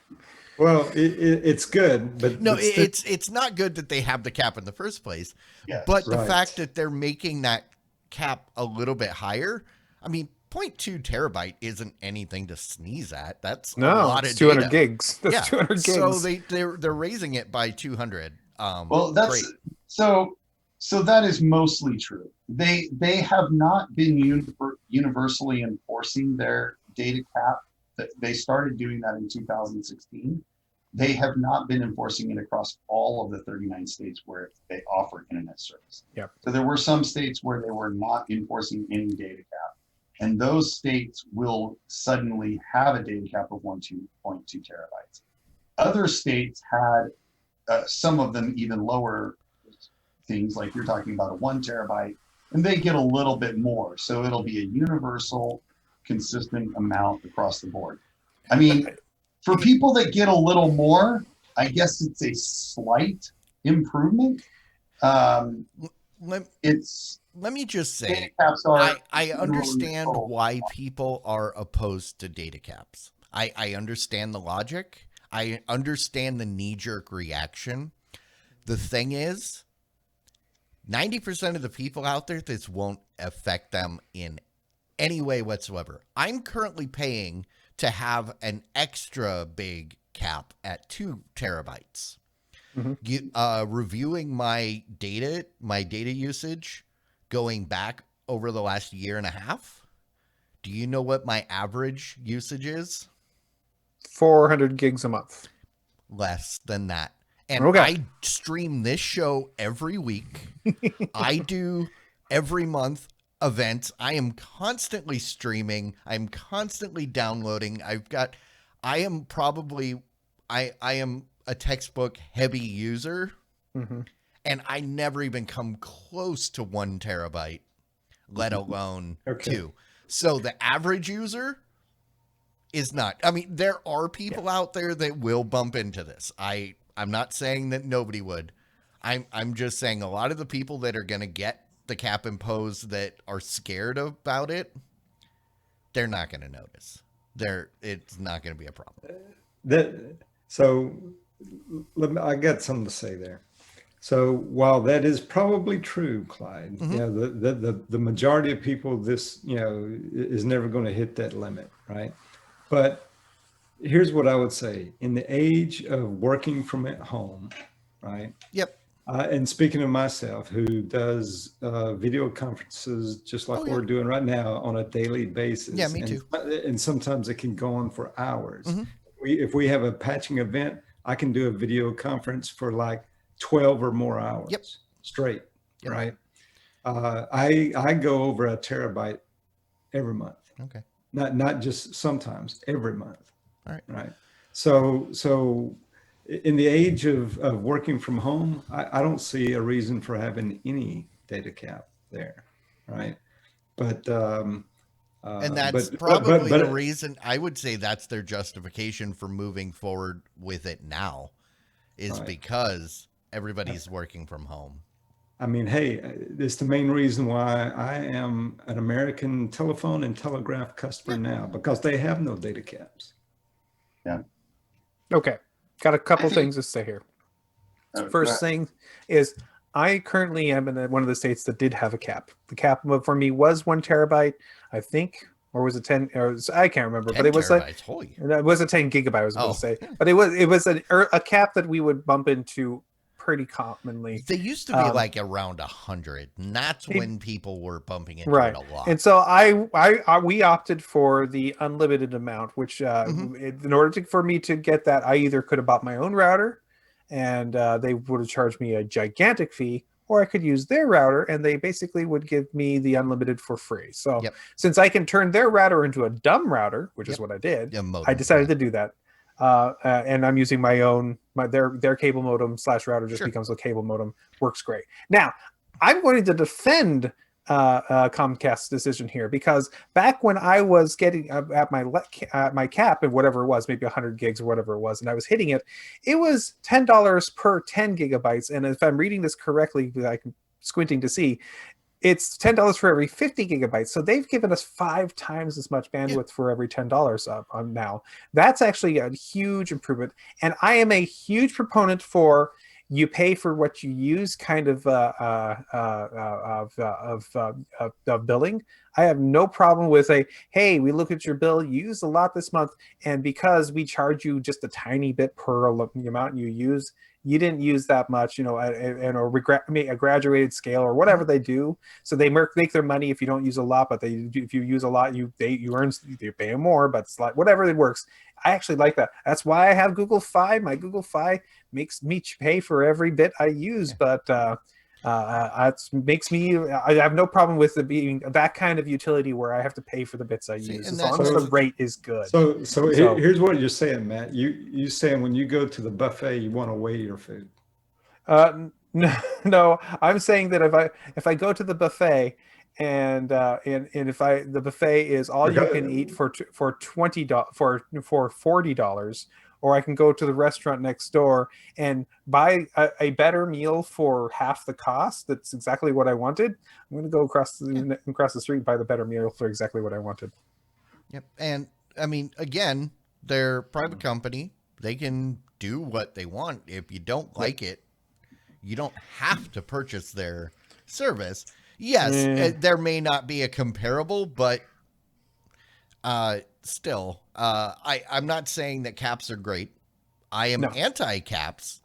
Well, it's good, but No, but still- it's not good that they have the cap in the first place. Yes, But the right. fact that they're making that cap a little bit higher, I mean, 0.2 terabyte isn't anything to sneeze at. That's a No, lot it's of 200 data. gigs. That's Yeah. 200 gigs. So they're raising it by 200. Well, that's great. so that is mostly true. They have not been universally enforcing their data cap. They started doing that in 2016. They have not been enforcing it across all of the 39 states where they offer internet service. Yep. So there were some states where they were not enforcing any data cap, and those states will suddenly have a data cap of 1.2 terabytes. Other states had some of them even lower things, like you're talking about a 1 terabyte, and they get a little bit more. So it'll be a universal, consistent amount across the board. I mean, for people that get a little more, I guess it's a slight improvement. Let me just Data say, caps are I understand generally- why people are opposed to data caps. I understand the logic. I understand the knee-jerk reaction. The thing is, 90% of the people out there, this won't affect them in any way whatsoever. I'm currently paying to have an extra big cap at 2 terabytes. Reviewing my data usage going back over the last year and a half. Do you know what my average usage is? 400 gigs a month. Less than that. And Okay. I stream this show every week. I do every month events. I am constantly streaming. I'm constantly downloading. I am a textbook heavy user, and I never even come close to 1 terabyte, let alone 2. So the average user is not. I mean, there are people out there that will bump into this. I'm not saying that nobody would. I'm just saying a lot of the people that are going to get the cap imposed that are scared about it, they're not going to notice. It's not going to be a problem. I got something to say there. So while that is probably true, Clyde, you know, the majority of people, this, you know, is never going to hit that limit, right? But here's what I would say: in the age of working from at home, right? Yep. And speaking of myself, who does video conferences just like we're doing right now on a daily basis. Yeah, me too. And sometimes it can go on for hours. If we have a patching event, I can do a video conference for like 12 or more hours straight, right? I go over a terabyte every month. Okay. Not just sometimes, every month. All right. Right. So in the age of working from home, I don't see a reason for having any data cap there, right? But And that's probably the reason. I would say that's their justification for moving forward with it now, is because everybody's working from home. I mean, hey, it's the main reason why I am an American Telephone and Telegraph customer now, because they have no data caps. Yeah. Okay. Got a couple I think- things to say here. Go First ahead. thing is, I currently am in one of the states that did have a cap. The cap for me was 1 terabyte, I think, or was it 10? I can't remember, 10 but it was like terabytes. Holy. it was a 10 gigabyte. I was going Oh. to say, but it was a cap that we would bump into pretty commonly. They used to be like around 100, and that's when people were bumping into Right. it a lot. And so we opted for the unlimited amount, which in order for me to get that, I either could have bought my own router, and they would have charged me a gigantic fee, or I could use their router, and they basically would give me the unlimited for free. So Yep. since I can turn their router into a dumb router, which is Yep. what I did, Yeah, modem, I decided yeah. to do that. And I'm using my own, their cable modem / router just Sure. becomes a cable modem. Works great. Now, I'm going to defend Comcast's decision here, because back when I was getting at my cap and whatever it was, maybe 100 gigs or whatever it was, and I was hitting it, it was $10 per 10 gigabytes. And if I'm reading this correctly, I'm squinting to see, it's $10 for every 50 gigabytes. So they've given us 5 times as much bandwidth for every $10 now. That's actually a huge improvement. And I am a huge proponent for you pay for what you use kind of billing. I have no problem with hey, we look at your bill, you used a lot this month, and because we charge you just a tiny bit per the amount you use, you didn't use that much, and a graduated scale or whatever they do. So they make their money if you don't use a lot, but if you use a lot, you pay them more, but it's like whatever it works. I actually like that. That's why I have Google Fi. My Google Fi makes me pay for every bit I use, but it makes me. I have no problem with it being that kind of utility where I have to pay for the bits I use, as long as the rate is good. So here's what you're saying, Matt. You saying when you go to the buffet, you want to weigh your food. No, I'm saying that if I go to the buffet and if the buffet is all you can eat for $40, or I can go to the restaurant next door and buy a better meal for half the cost. That's exactly what I wanted. I'm going to go across the street and buy the better meal for exactly what I wanted. Yep. And I mean, again, they're a private company. They can do what they want. If you don't like it, you don't have to purchase their service. Yes, there may not be a comparable, but still, I'm not saying that caps are great. I am anti-caps.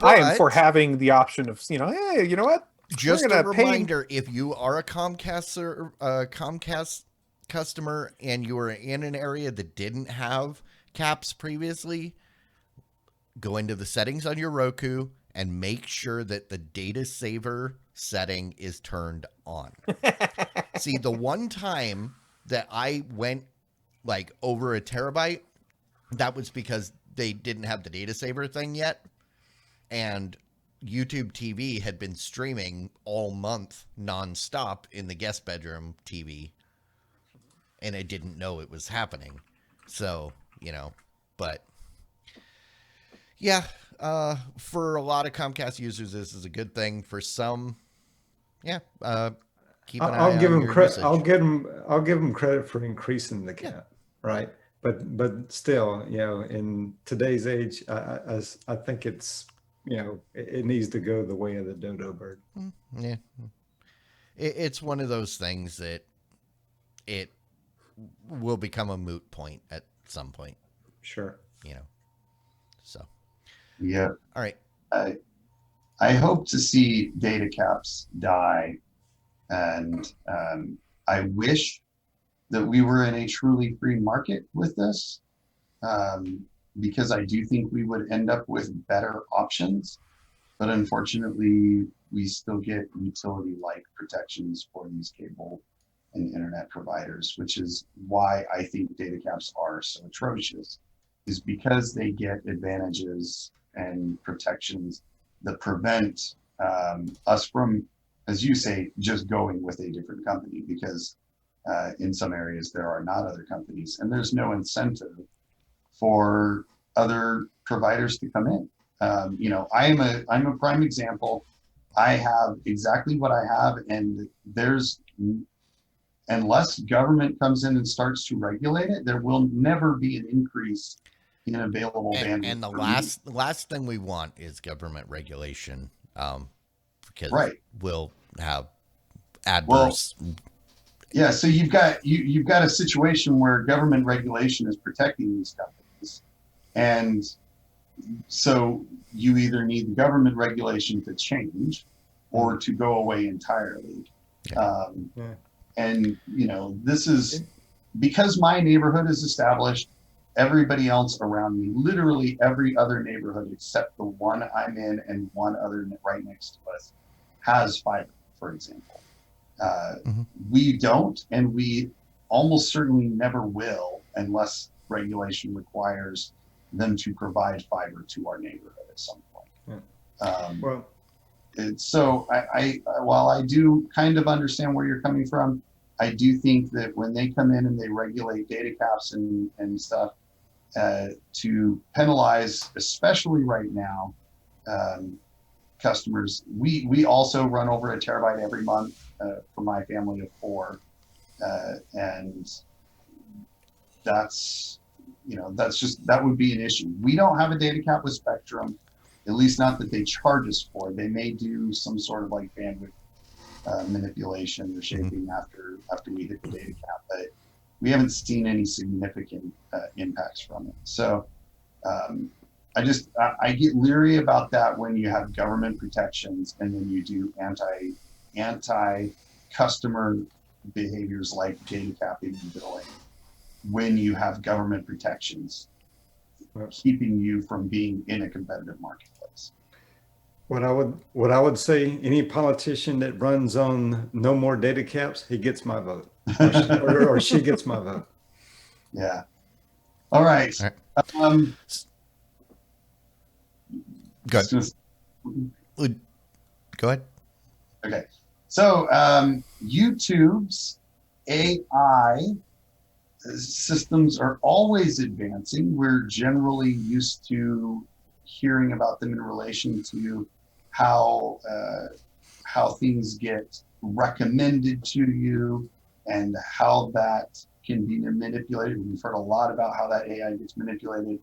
I am for having the option of, hey, you know what? Just a reminder, if you are a Comcast customer and you are in an area that didn't have caps previously, go into the settings on your Roku and make sure that the data saver setting is turned on. See, the one time that I went like over a terabyte, that was because they didn't have the data saver thing yet. And YouTube TV had been streaming all month nonstop in the guest bedroom TV. And I didn't know it was happening. So, but yeah, for a lot of Comcast users, this is a good thing. For some, keep an eye on your usage. I'll give them credit for increasing the cap, right? But still, in today's age, I think it's it needs to go the way of the dodo bird. Yeah, it's one of those things that it will become a moot point at some point. Sure. So. Yeah. All right. I hope to see data caps die, and I wish that we were in a truly free market with this, because I do think we would end up with better options. But unfortunately, we still get utility-like protections for these cable and internet providers, which is why I think data caps are so atrocious, is because they get advantages and protections that prevent us from, as you say, just going with a different company, because in some areas there are not other companies and there's no incentive for other providers to come in. I'm a prime example. I have exactly what I have, and unless government comes in and starts to regulate it, there will never be an increase in available bandwidth. And the last thing we want is government regulation, because right. we'll have adverse. Yeah, so you've got a situation where government regulation is protecting these companies, and so you either need the government regulation to change or to go away entirely. Yeah. And this is because my neighborhood is established. Everybody else around me, literally every other neighborhood except the one I'm in and one other right next to us, has fiber, for example. We don't, and we almost certainly never will unless regulation requires them to provide fiber to our neighborhood at some point. So while I do kind of understand where you're coming from, I do think that when they come in and they regulate data caps and stuff to penalize, especially right now, customers, we also run over a terabyte every month for my family of 4, and that would be an issue. We don't have a data cap with Spectrum, at least not that they charge us for. They may do some sort of like bandwidth manipulation or shaping after we hit the data cap, but we haven't seen any significant impacts from it. So I get leery about that when you have government protections and then you do anti customer behaviors like data capping and billing when you have government protections keeping you from being in a competitive marketplace. What I would say, any politician that runs on no more data caps, he gets my vote, or she gets my vote. Yeah. All right. Go ahead. Okay. So YouTube's AI systems are always advancing. We're generally used to hearing about them in relation to how things get recommended to you and how that can be manipulated. We've heard a lot about how that AI gets manipulated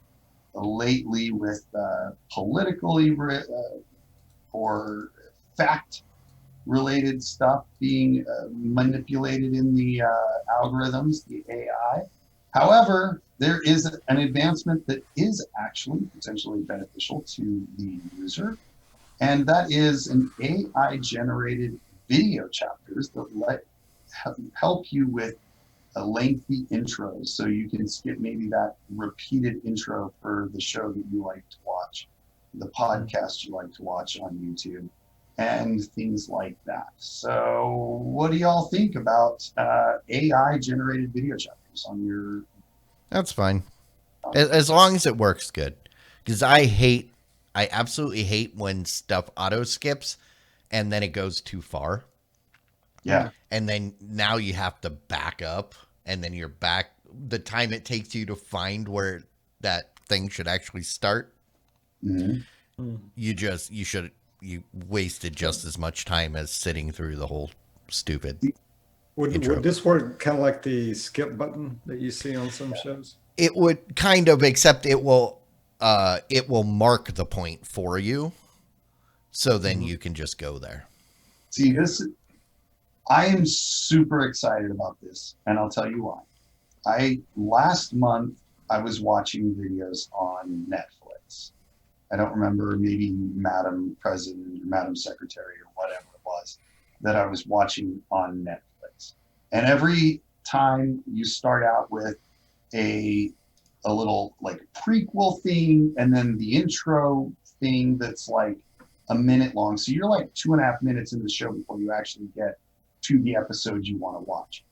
lately with politically or fact-related stuff being manipulated in the algorithms, the AI. However, there is an advancement that is actually potentially beneficial to the user, and that is an AI-generated video chapters that help you with a lengthy intros, so you can skip maybe that repeated intro for the show that you like to watch, the podcast you like to watch on YouTube, and things like that. So what do y'all think about AI-generated video chapters on your... That's fine. As long as it works good. Because I absolutely hate when stuff auto skips and then it goes too far. Yeah. And then now you have to back up, and then you're back. The time it takes you to find where that thing should actually start, you wasted just as much time as sitting through the whole stupid intro. Would this work kind of like the skip button that you see on some shows? It would kind of, except it will mark the point for you, so then you can just go there. See, I am super excited about this, and I'll tell you why. Last month I was watching videos on Netflix. I don't remember, maybe Madam President or Madam Secretary or whatever it was that I was watching on Netflix. And every time you start out with a little like prequel thing and then the intro thing that's like a minute long. So you're like 2.5 minutes in the show before you actually get to the episode you want to watch.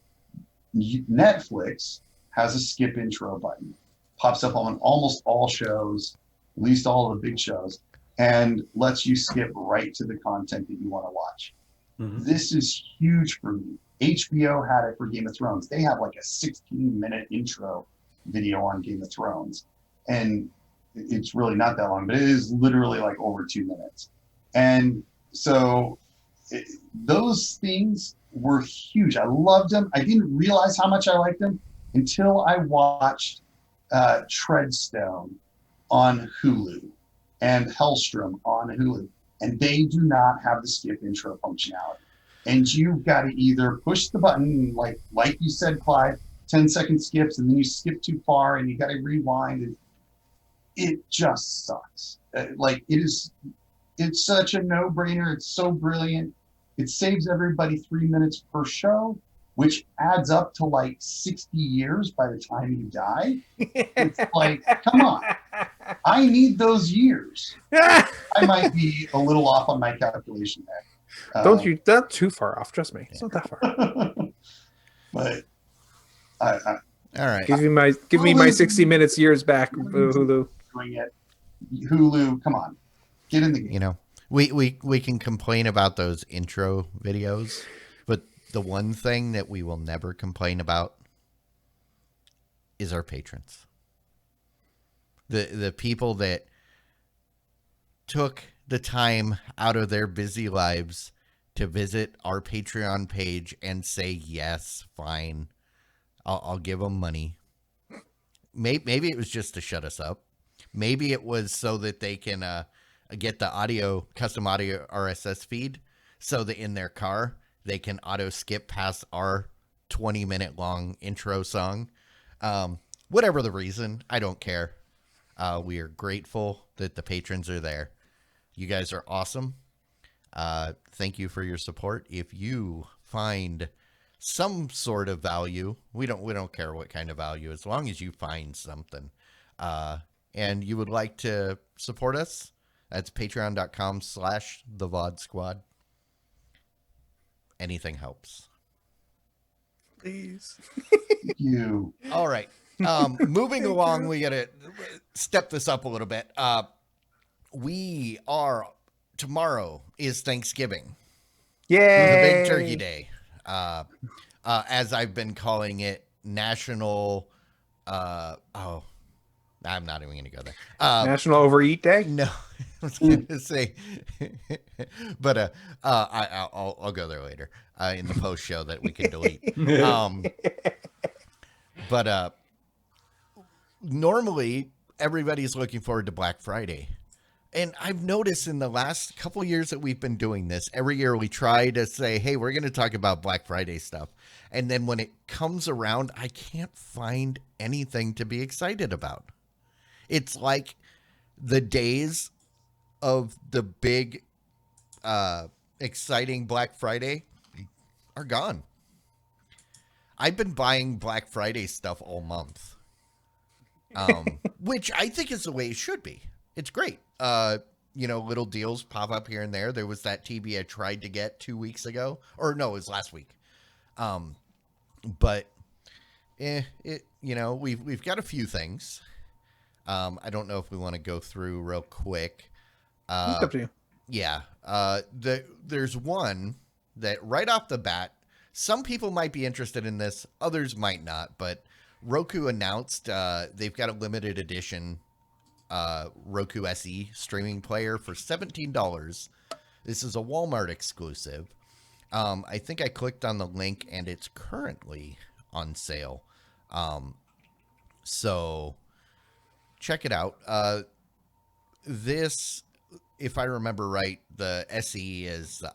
Netflix has a skip intro button. Pops up on almost all shows, at least all of the big shows, and lets you skip right to the content that you want to watch. This is huge for me. HBO had it for Game of Thrones. They have like a 16-minute intro video on Game of Thrones. And it's really not that long, but it is literally like over 2 minutes. And so those things were huge. I loved them. I didn't realize how much I liked them until I watched Treadstone on Hulu and Hellstrom on Hulu, and they do not have the skip intro functionality. And you've got to either push the button, like you said, Clyde, 10-second skips, and then you skip too far, and you got to rewind. And it just sucks. It's such a no-brainer. It's so brilliant. It saves everybody 3 minutes per show, which adds up to like 60 years by the time you die. It's like, come on. I need those years. I might be a little off on my calculation there. Not too far off. Trust me, it's not that far. But All right. Give me my 60 minutes years back, Hulu. Doing it, Hulu. Come on, get in the game. You know, we can complain about those intro videos, but the one thing that we will never complain about is our patrons. The people that took the time out of their busy lives to visit our Patreon page and say, yes, fine, I'll give them money. Maybe it was just to shut us up. Maybe it was so that they can get the custom audio RSS feed so that in their car they can auto skip past our 20-minute long intro song. Whatever the reason, I don't care. We are grateful that the patrons are there. You guys are awesome. Thank you for your support. If you find some sort of value, we don't care what kind of value, as long as you find something, and you would like to support us, that's patreon.com/the VOD Anything helps. Please. You. All right. Moving along, we got to step this up a little bit. Tomorrow is Thanksgiving. Yay! The Big Turkey Day. As I've been calling it, National, I'm not even going to go there. National Overeat Day? No, I was going to say, but I'll go there later in the post show that we can delete. But normally everybody's looking forward to Black Friday. And I've noticed in the last couple years that we've been doing this, every year we try to say, hey, we're going to talk about Black Friday stuff. And then when it comes around, I can't find anything to be excited about. It's like the days of the big, exciting Black Friday are gone. I've been buying Black Friday stuff all month, which I think is the way it should be. It's great. Little deals pop up here and there. There was that TV I tried to get 2 weeks ago, or no, it was last week. But we've got a few things. I don't know if we want to go through real quick. It's up to you. Yeah. There's one that right off the bat, some people might be interested in this, others might not, but Roku announced they've got a limited edition Roku SE streaming player for $17. This is a Walmart exclusive. I think I clicked on the link and it's currently on sale. So check it out. This, if I remember right, the SE has the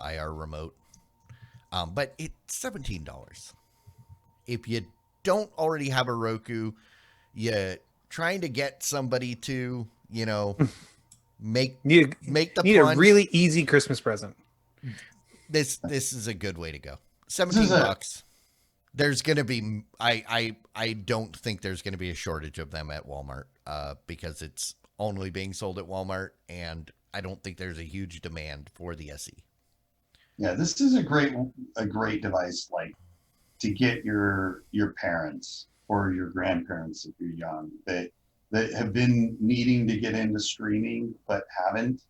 IR remote. But it's $17. If you don't already have a Roku, you're trying to get somebody to, make the need plunge. a really easy Christmas present. This is a good way to go. $17. There's going to be, I don't think there's going to be a shortage of them at Walmart, because it's only being sold at Walmart, and I don't think there's a huge demand for the SE. Yeah, this is a great device, like to get your parents or your grandparents if you're young that have been needing to get into streaming but haven't.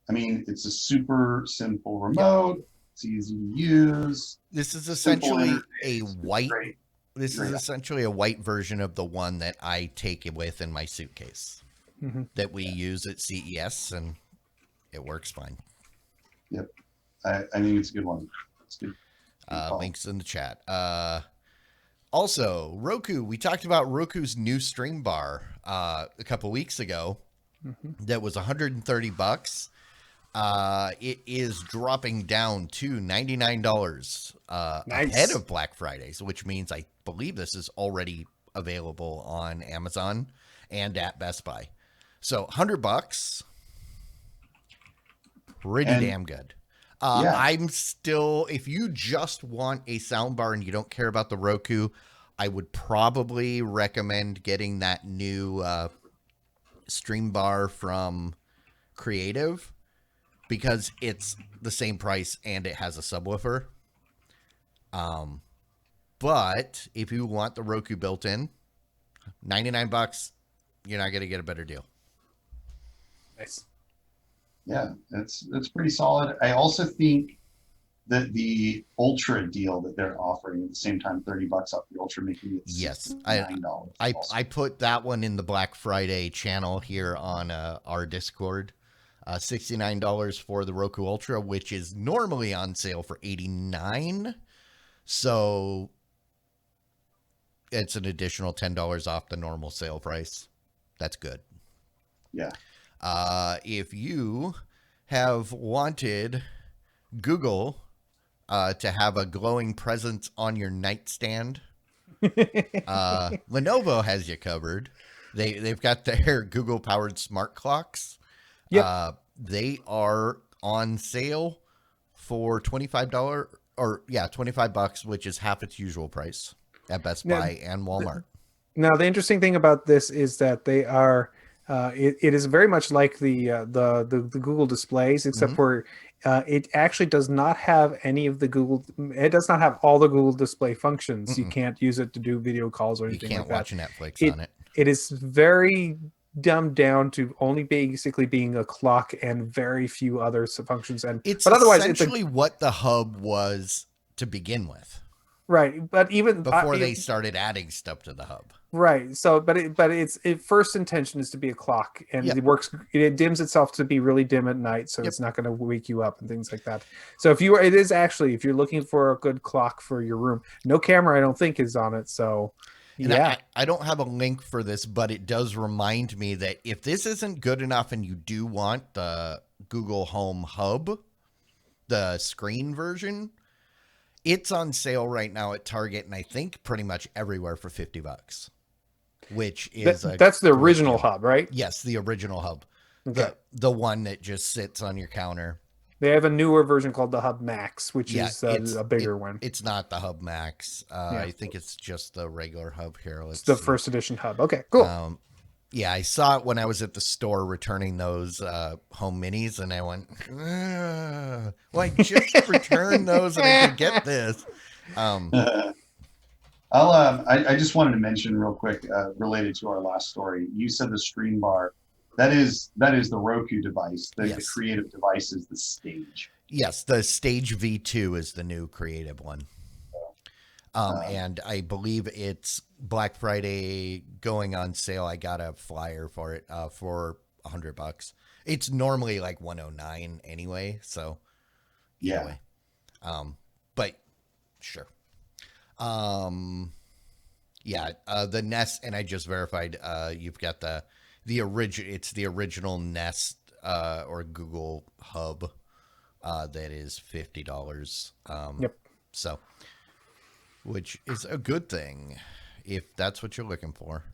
I mean, it's a super simple remote. It's easy to use. This is essentially Great. essentially a white version of the one that I take with in my suitcase that we use at CES, and it works fine. Yep. I think it's a good one. It's good. Links in the chat. Also, Roku. We talked about Roku's new stream bar a couple weeks ago. That was $130. It is dropping down to $99 ahead of Black Friday, so which means I believe this is already available on Amazon and at Best Buy. So $100, pretty damn good. I'm still, if you just want a soundbar and you don't care about the Roku, I would probably recommend getting that new stream bar from Creative, because it's the same price and it has a subwoofer. But if you want the Roku built in, $99, you're not going to get a better deal. Nice. Yeah, it's pretty solid. I also think that the Ultra deal that they're offering at the same time, $30 off the Ultra, making it $9. I put that one in the Black Friday channel here on our Discord. $69 for the Roku Ultra, which is normally on sale for $89. So it's an additional $10 off the normal sale price. That's good. Yeah. If you have wanted Google to have a glowing presence on your nightstand, Lenovo has you covered. They've got their Google powered smart clocks. Yep. They are on sale for $25 $25, which is half its usual price at Best Buy and Walmart. Now, the interesting thing about this is that they are, it is very much like the Google displays, except for it actually does not have any of the Google. It does not have all the Google display functions. You can't use it to do video calls or anything like that. You can't watch Netflix on it. It is very dumbed down to only basically being a clock and very few other functions. But otherwise, essentially what the hub was to begin with. Right, but even before they started adding stuff to the hub. Right. So, but its first intention is to be a clock, and it works. It dims itself to be really dim at night, so it's not going to wake you up and things like that. So, if you're looking for a good clock for your room, no camera, I don't think, is on it. So, I don't have a link for this, but it does remind me that if this isn't good enough, and you do want the Google Home Hub, the screen version, it's on sale right now at Target, and I think pretty much everywhere for $50. Which is that's the original hub, right? Yes, the original hub. Okay. The one that just sits on your counter. They have a newer version called the Hub Max, which is a bigger one. It's not the Hub Max. I think it's just the regular hub here. It's the first edition hub. Okay, cool. I saw it when I was at the store returning those home minis, and I went, well, I just returned those and I could get this. I just wanted to mention real quick, related to our last story. You said the stream bar. That is the Roku device. The creative device is the Stage. Yes, the Stage V2 is the new creative one. And I believe it's Black Friday going on sale. I got a flyer for it for $100. It's normally like $109 anyway. So yeah. But sure. The Nest, and I just verified, you've got the original Nest or Google Hub that is $50. Yep. So, which is a good thing if that's what you're looking for.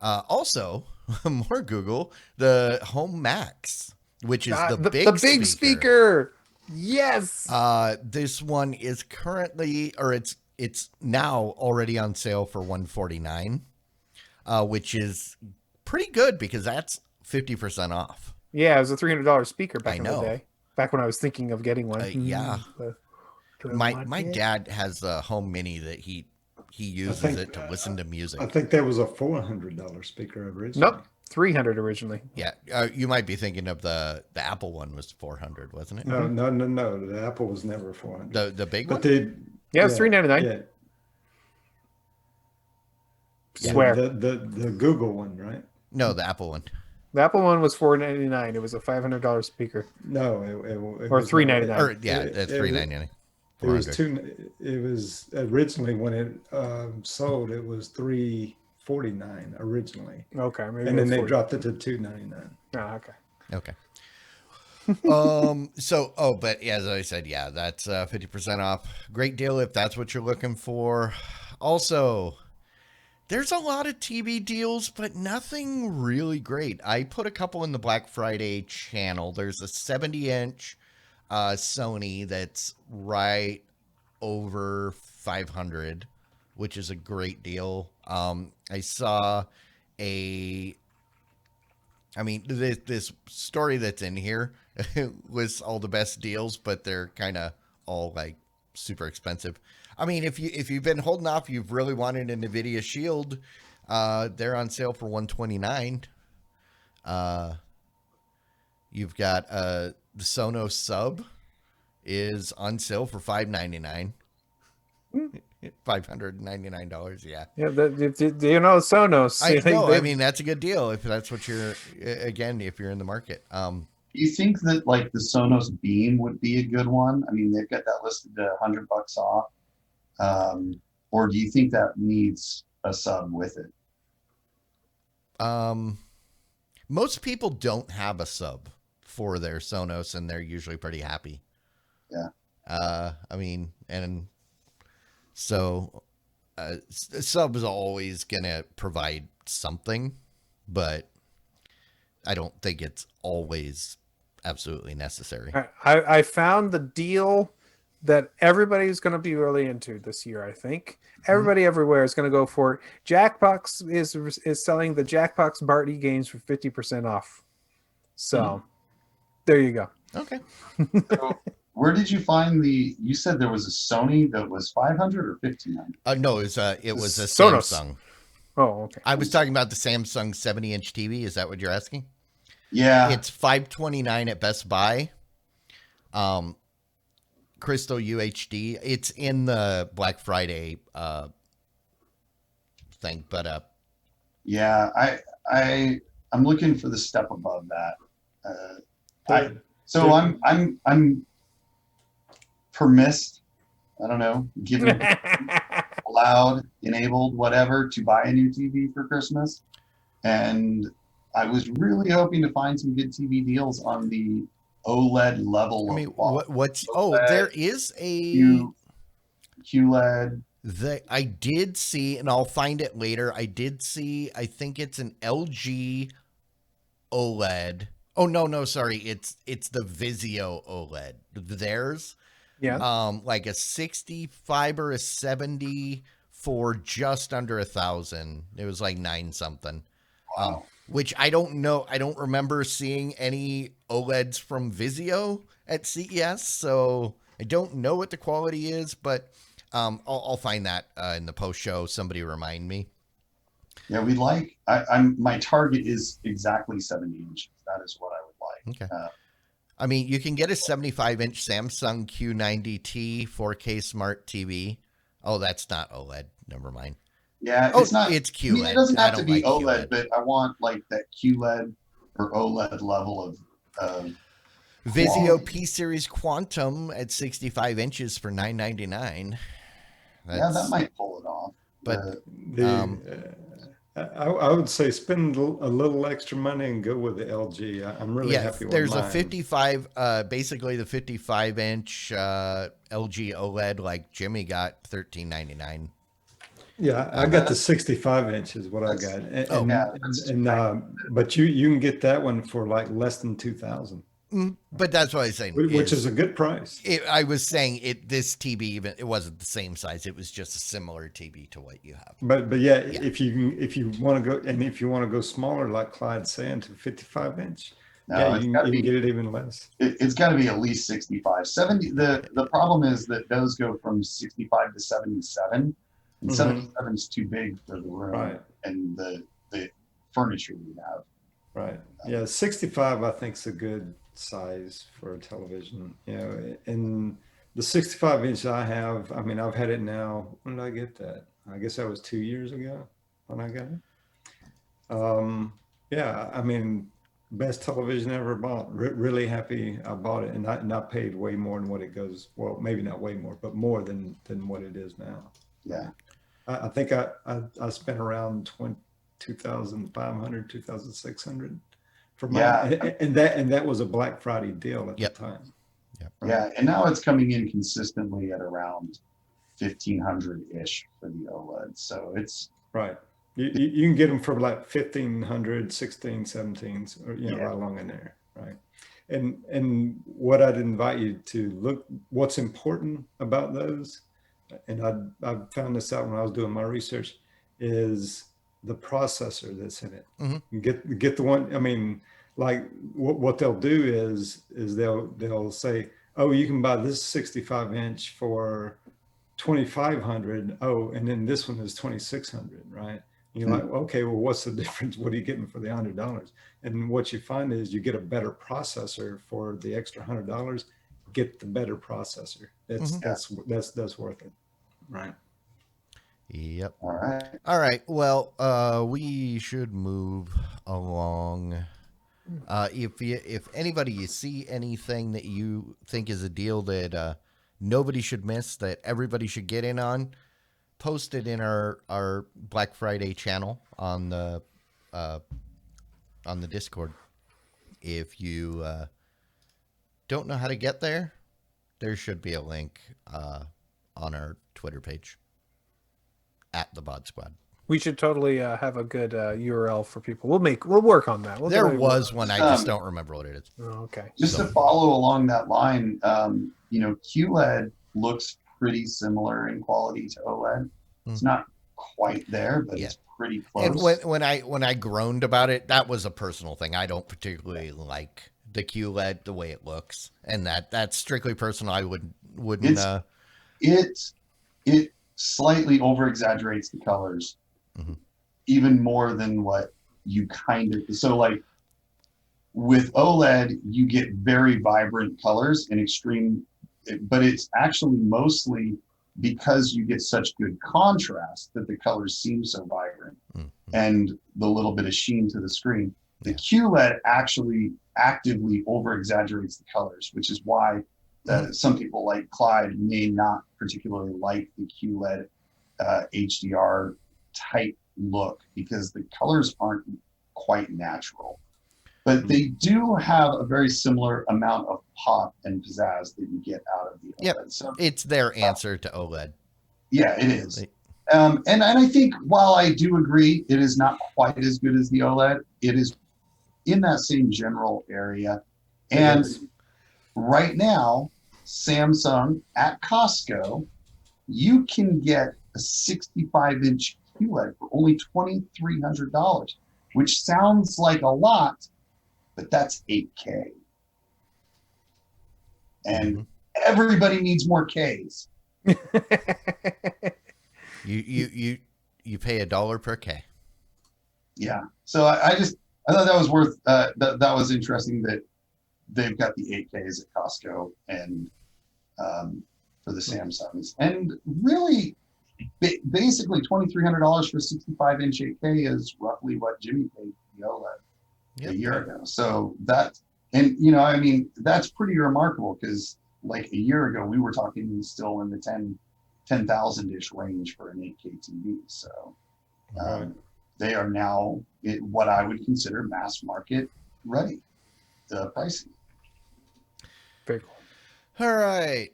Also, more Google, the Home Max, which is the big speaker. Yes. This one is currently, or it's now already on sale for $149, which is pretty good because that's 50% off. Yeah, it was a $300 speaker back in the day. Back when I was thinking of getting one. My dad has a home mini that he uses it to listen to music. I think that was a $400 speaker originally. Nope, $300 originally. Yeah, you might be thinking of the Apple one was $400, wasn't it? No. The Apple was never $400. The big one. Yeah, it's $399. Yeah. Swear. The Google one, right? No, the Apple one. The Apple one was $499. It was a $500 speaker. No, or $399. Or that's $399. It was 400. two. It was originally when it sold. It was $349 originally, Okay, maybe and then it's they 40. dropped it to $299. Oh, okay. Okay. But as I said, yeah, that's 50% off. Great deal if that's what you're looking for. Also, there's a lot of TV deals, but nothing really great. I put a couple in the Black Friday channel. There's a 70-inch Sony that's right over 500, which is a great deal. I saw this story that's in here lists all the best deals, but they're kind of all like super expensive. I mean, if you've been holding off, you've really wanted an NVIDIA Shield, they're on sale for $129. You've got the Sonos Sub is on sale for $599. $599, yeah. Yeah, do you know Sonos? I know. I mean, that's a good deal if that's what you're. Again, if you're in the market. Do you think that like the Sonos Beam would be a good one? I mean, they've got that listed at $100 off. Or do you think that needs a sub with it? Most people don't have a sub for their Sonos, and they're usually pretty happy. Yeah. I mean, and so sub is always gonna provide something, but I don't think it's always absolutely necessary. I found the deal that everybody's going to be really into this year. I think everybody everywhere is going to go for it. Jackbox is selling the Jackbox Barty games for 50% off. So there you go. Okay. So where did you find you said there was a Sony that was 500 or 1500? No, it was a Sonos. Samsung. Oh, okay. I was talking about the Samsung 70-inch TV. Is that what you're asking? Yeah. It's $529 at Best Buy. Crystal UHD. It's in the Black Friday thing, but yeah, I'm looking for the step above that. I'm permissed. I don't know, given allowed, enabled, whatever, to buy a new TV for Christmas, and I was really hoping to find some good TV deals on the OLED level. I mean, of what's OLED, there is a QLED. I did see, and I'll find it later. I did see, I think it's an LG OLED. Oh no, sorry, it's the Vizio OLED. Theirs, like a 65 or a 70 for just under $1,000. It was like 9 something. Wow. Which I don't know. I don't remember seeing any OLEDs from Vizio at CES, so I don't know what the quality is, but I'll find that in the post show. Somebody remind me. Yeah, my target is exactly 70 inches. That is what I would like. Okay. I mean, you can get a 75-inch Samsung Q90T 4K smart TV. Oh, that's not OLED. Never mind. Yeah, it's not. It's QLED. I mean, it doesn't have to be like OLED, but I want like that QLED or OLED level of Vizio quality. P Series Quantum at 65 inches for $999. Yeah, that might pull it off. But I would say spend a little extra money and go with the LG. I'm really happy with there's mine. a 55, basically the 55-inch LG OLED like Jimmy got, $13.99. Yeah, I got the 65 inches. What I got, but you can get that one for like less than 2,000. But that's what I was saying, which is a good price. I was saying this TV even it wasn't the same size; it was just a similar TV to what you have. But yeah, if you want to go smaller, like Clyde's saying, to 55 inch, you can get it even less. It's got to be at least 65. 70. The problem is that those go from 65 to 77, and 77 is too big for the room and the furniture we have. Right. Yeah, 65 I think is a good size for a television. You know, and the 65 inch I have, I mean, I've had it now. When did I get that? I guess that was 2 years ago when I got it. Yeah, I mean, best television I ever bought. Really happy I bought it, and I paid way more than what it goes. Well, maybe not way more, but more than what it is now. Yeah. I think I spent around 2,500, 2,600 for mine, Yeah. and that was a Black Friday deal at Yep. the time. Yep. Right? Yeah. And now it's coming in consistently at around 1,500 ish for the OLED. So it's Right. You can get them for like 1,500, 16, 17s, or Yeah. right along in there, right? And what I'd invite you to look, what's important about those, and I found this out when I was doing my research, is the processor that's in it. Mm-hmm. Get the one. I mean, like what they'll do is they'll say, oh, you can buy this 65-inch for 2,500. Oh, and then this one is 2,600, right? You're like, okay, well, what's the difference? What are you getting for the $100? And what you find is you get a better processor for the extra $100. Get the better processor. That's worth it, right? Yep. all right. All right. Well, we should move along. If anybody you see anything that you think is a deal that nobody should miss, that everybody should get in on, post it in our Black Friday channel on the Discord. If you don't know how to get there, there should be a link on our Twitter page at the Bod Squad. We should totally have a good URL for people. We'll work on that. There was one, I just don't remember what it is. Oh, okay. Just to follow along that line, QLED looks pretty similar in quality to OLED. It's not quite there, but it's pretty close. And when I groaned about it, that was a personal thing. I don't particularly like the QLED the way it looks, and that's strictly personal. I wouldn't. It slightly over exaggerates the colors, even more than what you kind of. So like with OLED, you get very vibrant colors and extreme, but it's actually mostly because you get such good contrast that the colors seem so vibrant and the little bit of sheen to the screen. The QLED actually actively over exaggerates the colors, which is why some people like Clyde may not particularly like the QLED HDR type look because the colors aren't quite natural. But they do have a very similar amount of pop and pizzazz that you get out of the OLED. Yep. So It's their answer to OLED. yeah, it is. And I think while I do agree it is not quite as good as the OLED, it is in that same general area. And right now, Samsung at Costco, you can get a 65-inch QLED for only $2,300, which sounds like a lot, but that's 8K. And everybody needs more Ks. You pay $1 per K. Yeah. So I thought that was worth that was interesting that they've got the 8Ks at Costco and for the Samsungs. And really basically $2,300 for 65-inch 8K is roughly what Jimmy paid for the OLED a year ago. So that, and I mean, that's pretty remarkable because like a year ago we were talking still in the 10,000-ish range for an 8K TV. So they are now what I would consider mass market ready pricing. Very cool. All right,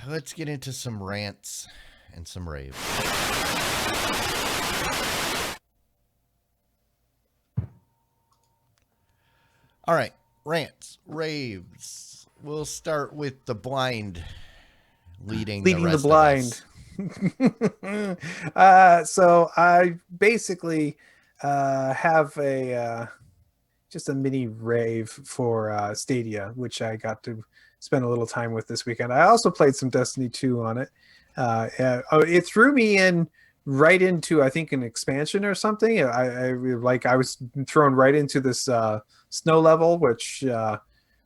let's get into some rants and some raves. All right, rants, raves. We'll start with the blind leading the rest blind. Of us. So I basically have just a mini rave for Stadia, which I got to spend a little time with this weekend. I also played some Destiny 2 on it. It threw me in right into, I think, an expansion or something. I was thrown right into this snow level, which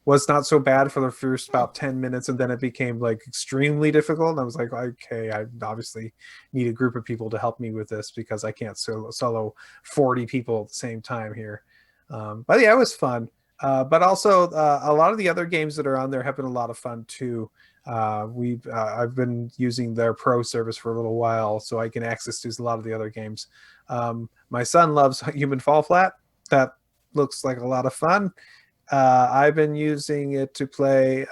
was not so bad for the first about 10 minutes, and then it became like extremely difficult. And I was like, okay, I obviously need a group of people to help me with this because I can't solo 40 people at the same time here. But yeah, it was fun. But also a lot of the other games that are on there have been a lot of fun too. I've been using their pro service for a little while, so I can access to a lot of the other games. My son loves Human Fall Flat. That looks like a lot of fun. I've been using it to play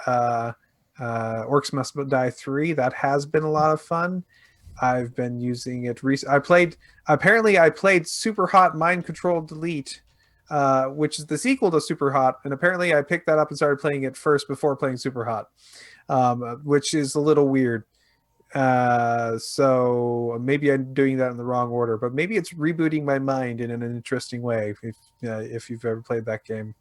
Orcs Must Die 3. That has been a lot of fun. I've been using it I played Super Hot Mind Control Delete, which is the sequel to Super Hot, and apparently I picked that up and started playing it first before playing Super Hot, which is a little weird. So maybe I'm doing that in the wrong order, but maybe it's rebooting my mind in an interesting way. If you've ever played that game,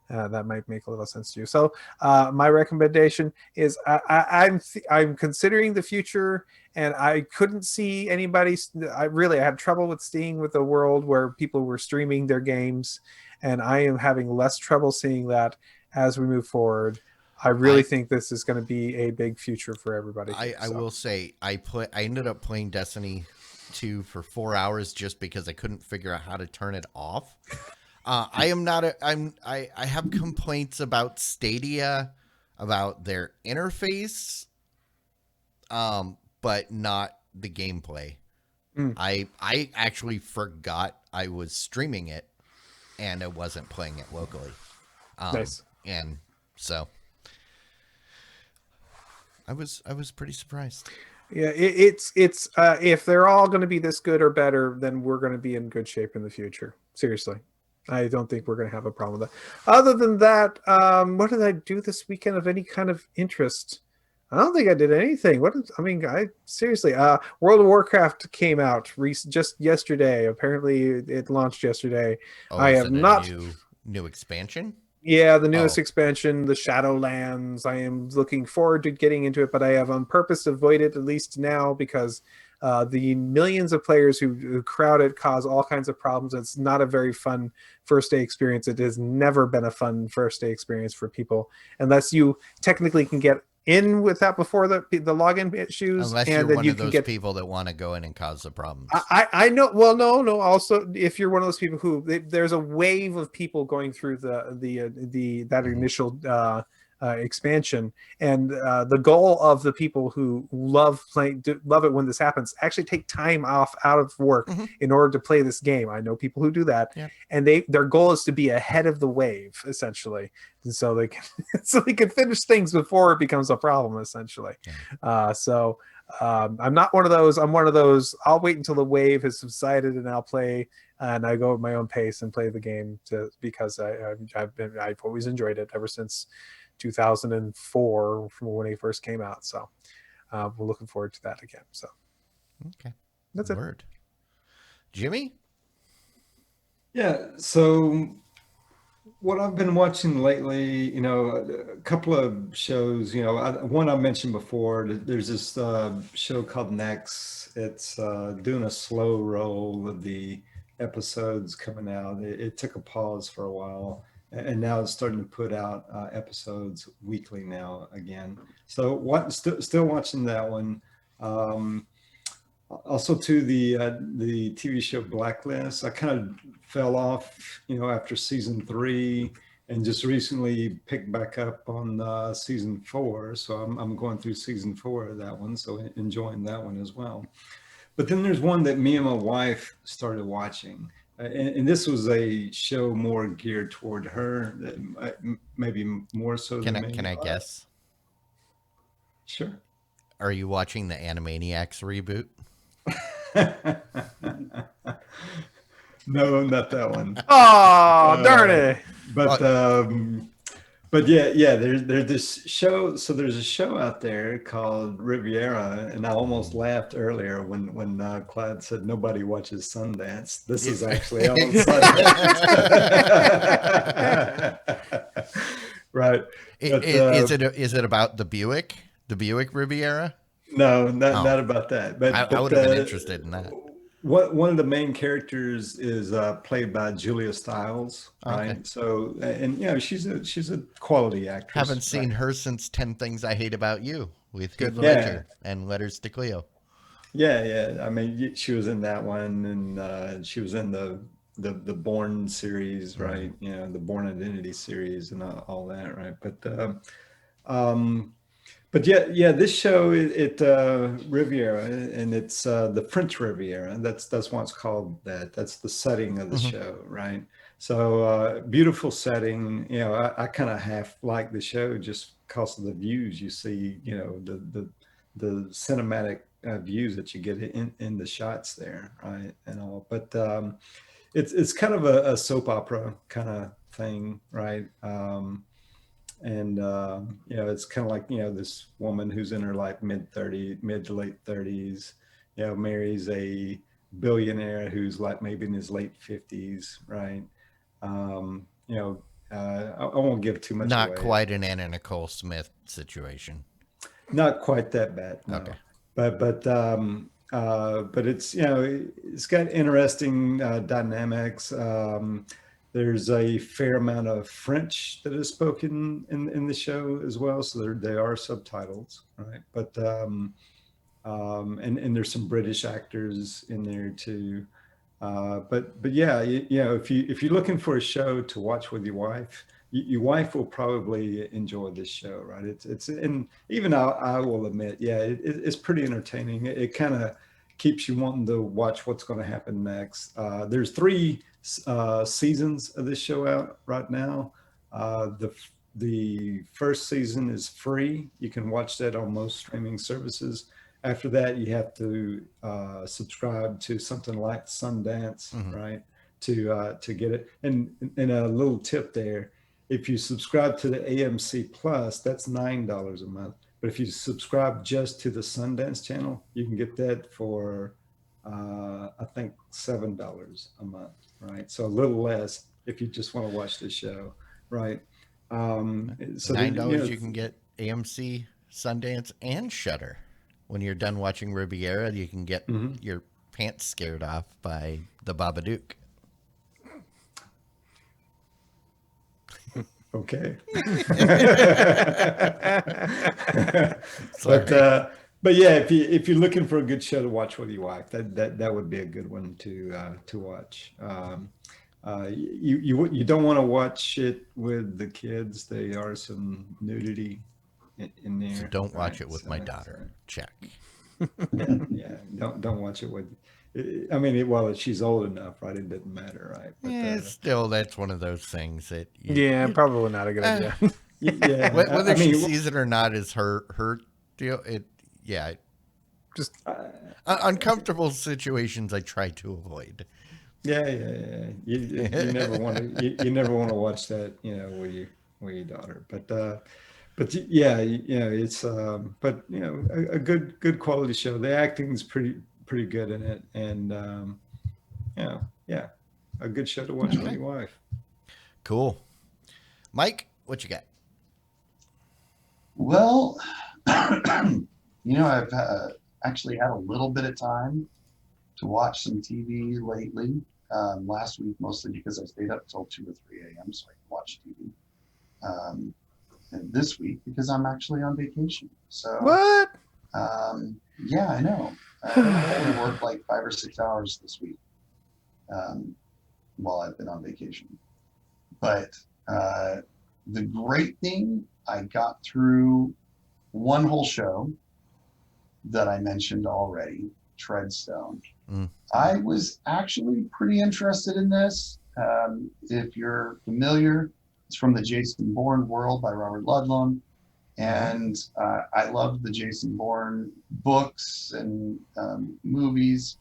that might make a little sense to you. So my recommendation is I'm considering the future, and I couldn't see anybody. I had trouble with staying with a world where people were streaming their games, and I am having less trouble seeing that as we move forward. I really think this is going to be a big future for everybody. I will say I ended up playing Destiny 2 for 4 hours just because I couldn't figure out how to turn it off. I am not I have complaints about Stadia, about their interface, but not the gameplay. I actually forgot I was streaming it and I wasn't playing it locally. Nice. And so I was pretty surprised. Yeah, it's if they're all going to be this good or better, then we're going to be in good shape in the future. Seriously. I don't think we're going to have a problem with that. Other than that, what did I do this weekend of any kind of interest? I don't think I did anything. Seriously, World of Warcraft came out just yesterday. Apparently, it launched yesterday. I have not new expansion. Yeah, the newest expansion, the Shadowlands. I am looking forward to getting into it, but I have on purpose avoided at least now because the millions of players who crowd it cause all kinds of problems. It's not a very fun first day experience. It has never been a fun first day experience for people unless you technically can get in with that before the login issues. Unless you're one of those people that want to go in and cause the problems. I know. Well, no. Also, if you're one of those people who there's a wave of people going through that initial expansion, and the goal of the people who love it when this happens actually take time off out of work in order to play this game. I know people who do that, and their goal is to be ahead of the wave essentially, and so they can finish things before it becomes a problem essentially. I'm not one of those. I'm one of those. I'll wait until the wave has subsided and I'll play, and I go at my own pace and play the game because I've always enjoyed it ever since 2004 from when it first came out. So we're looking forward to that again. So okay, that's it. Jimmy? Yeah. So what I've been watching lately, a couple of shows, one I mentioned before, there's this show called Next. It's doing a slow roll of the episodes coming out. It took a pause for a while, and now it's starting to put out episodes weekly now again. So still watching that one. Also to the TV show Blacklist. I kind of fell off, after season 3, and just recently picked back up on season 4. So I'm going through season 4 of that one, so enjoying that one as well. But then there's one that me and my wife started watching, and this was a show more geared toward her, maybe more so than me. Can I guess? Sure. Are you watching the Animaniacs reboot? No, not that one. Oh, darn it! But yeah, there's this show. So there's a show out there called Riviera, and I almost laughed earlier when Clyde said nobody watches Sundance. This is actually on Sundance, right? Is it about the Buick Riviera? No, not about that. But I would have been interested in that. One of the main characters is played by Julia Stiles, right? Okay. So, and she's a quality actress. Haven't seen her since 10 Things I Hate About You with Heath Ledger and Letters to Cleo. Yeah. I mean, she was in that one, and she was in the the Bourne series, right? You know, the Bourne Identity series and all that, right? Um, but yeah, this show Riviera, and it's the French Riviera. That's why it's called that. That's the setting of the show, right? So beautiful setting. You know, I kind of half like the show just because of the views you see. You know, the cinematic views that you get in the shots there, right? And all, but it's kind of a soap opera kind of thing, right? And you know, it's kind of like, you know, this woman who's in her like mid to late 30s, you know, marries a billionaire who's like maybe in his late 50s, right? You know, I won't give too much Not away. quite an Anna Nicole Smith situation. Not quite that bad, no. Okay. But it's, you know, it's got interesting dynamics. There's a fair amount of French that is spoken in the show as well, so there are subtitles, right? But and there's some British actors in there too. But yeah, you know, if you're looking for a show to watch with your wife, your wife will probably enjoy this show, right? It's and even I will admit, yeah, it's pretty entertaining. It kind of keeps you wanting to watch what's going to happen next. There's 3 seasons of this show out right now. The first season is free. You can watch that on most streaming services. After that, you have to subscribe to something like Sundance, right, to get it. And a little tip there: if you subscribe to the AMC Plus, that's $9 a month. But if you subscribe just to the Sundance channel, you can get that for I think $7 a month, right? So a little less if you just want to watch the show, right? So $9 you can get AMC, Sundance, and Shudder. When you're done watching Riviera, you can get your pants scared off by the Babadook. Okay. Sorry. But yeah, if you're looking for a good show to watch with your wife, that would be a good one to watch. You don't want to watch it with the kids. There are some nudity in there. So don't watch right? it with my daughter. Check. Yeah. Don't watch it with. I mean, well, she's old enough, right? It doesn't matter, right? But, Yeah, still, that's one of those things that Probably not a good idea. yeah. Whether I she mean, sees it or not is her deal. Just uncomfortable Uncomfortable situations I try to avoid. Yeah. You never want to. You never want to watch that, you know, with your daughter. But yeah, you know, it's but you know, a good quality show. The acting's pretty good in it, and yeah, a good show to watch with your wife. Cool. Mike, what you got? Well, you know, I've actually had a little bit of time to watch some TV lately. Last week, mostly because I stayed up till 2 or 3 a.m. so I could watch TV. And this week, because I'm actually on vacation. So what? Yeah, I know. I only worked like 5 or 6 hours this week while I've been on vacation. But the great thing, I got through one whole show that I mentioned already, Treadstone. I was actually pretty interested in this. If you're familiar, it's from the Jason Bourne world by Robert Ludlum. And I loved the Jason Bourne books and movies.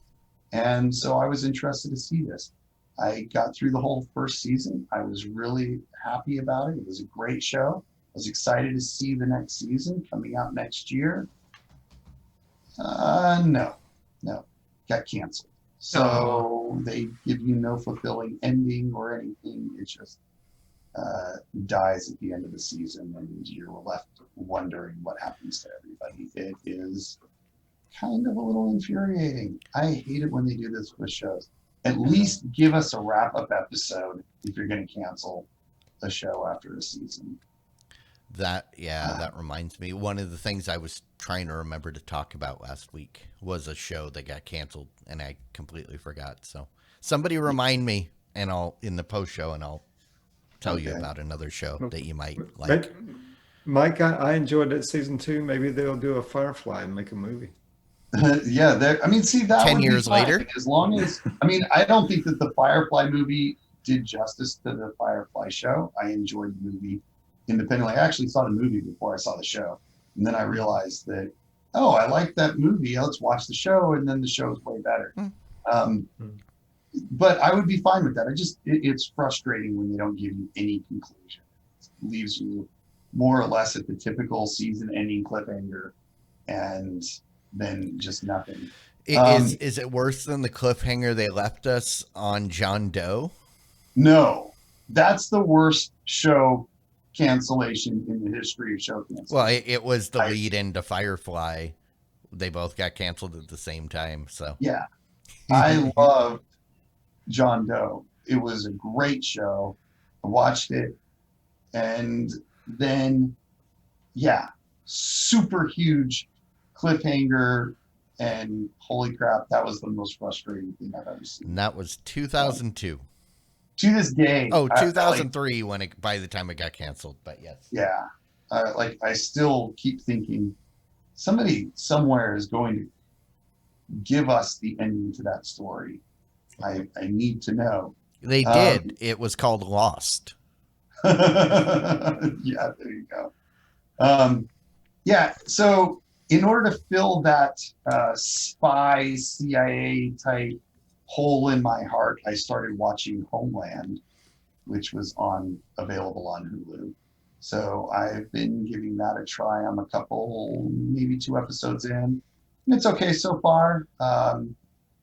And so I was interested to see this. I got through the whole first season. I was really happy about it. It was a great show. I was excited to see the next season coming out next year. No, got canceled. So they give you no fulfilling ending or anything. It just dies at the end of the season, and you're left wondering what happens to everybody. It is kind of a little infuriating. I hate it when they do this with shows. At least give us a wrap-up episode if you're going to cancel a show after a season. That reminds me. One of the things I was trying to remember to talk about last week was a show that got canceled, and I completely forgot. So somebody remind me. and I'll in the post show, and I'll tell you Okay. about another show that you might Ma- like. Mike, I enjoyed it season 2. Maybe they'll do a Firefly and make a movie. Yeah, I mean, see, that 10 would years be fine, later? as long as, I mean, I don't think that the Firefly movie did justice to the Firefly show. I enjoyed the movie independently. I actually saw the movie before I saw the show, and then I realized that, oh, I like that movie. Let's watch the show, and then the show is way better. Hmm. Um, but I would be fine with that. It's frustrating when they don't give you any conclusion. It leaves you more or less at the typical season-ending cliffhanger, and then just nothing. Is it worse than the cliffhanger they left us on John Doe? No, that's the worst show cancellation in the history of show cancellation. Well, it was the lead into Firefly. They both got canceled at the same time. So yeah, I loved John Doe. It was a great show. I watched it, and then yeah, super huge cliffhanger, and holy crap, that was the most frustrating thing I've ever seen. And that was 2002. To this day. Oh, 2003 by the time it got canceled. But yes. Yeah, I still keep thinking somebody somewhere is going to give us the ending to that story. I need to know. They did. It was called Lost. Yeah, there you go. Yeah, so in order to fill that spy CIA type hole in my heart, I started watching Homeland, which was available on Hulu. So I've been giving that a try. I'm a couple, maybe 2 episodes in. And it's okay so far.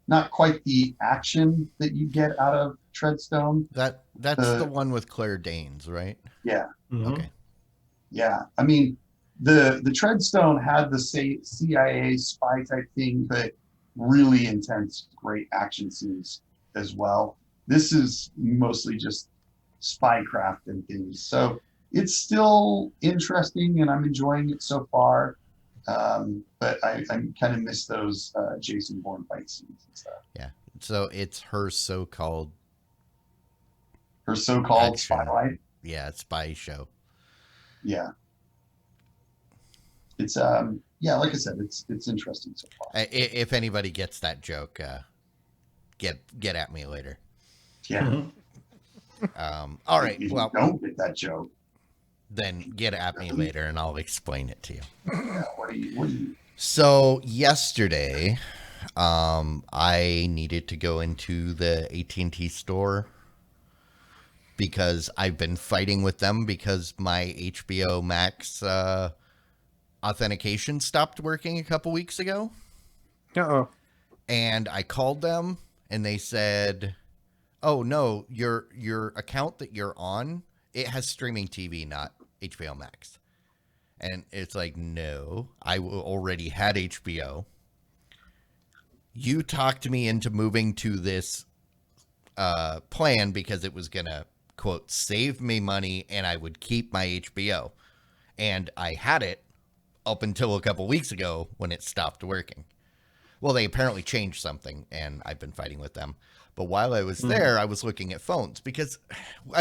Not quite the action that you get out of Treadstone. That's the one with Claire Danes, right? Yeah. Mhm. Okay. Yeah. I mean, the Treadstone had the CIA spy type thing, but really intense, great action scenes as well. This is mostly just spycraft and things. So it's still interesting, and I'm enjoying it so far. But I kind of miss those Jason Bourne fight scenes and stuff. Yeah. So it's her so-called Her so-called Action. spotlight. spy show. Yeah. It's yeah, like I said, it's interesting so far. If anybody gets that joke, get at me later. Yeah. All right. If Well, you don't get that joke, then get at me later, and I'll explain it to you. yeah, what do you? So yesterday, I needed to go into the AT&T store because I've been fighting with them because my HBO Max authentication stopped working a couple weeks ago. Uh-oh. And I called them, and they said, "Oh no, your account that you're on, it has streaming TV, not HBO Max." And it's like, no, I already had HBO. You talked me into moving to this plan because it was going to, quote, save me money and I would keep my HBO. And I had it up until a couple weeks ago when it stopped working. Well, they apparently changed something, and I've been fighting with them. But while I was there, I was looking at phones because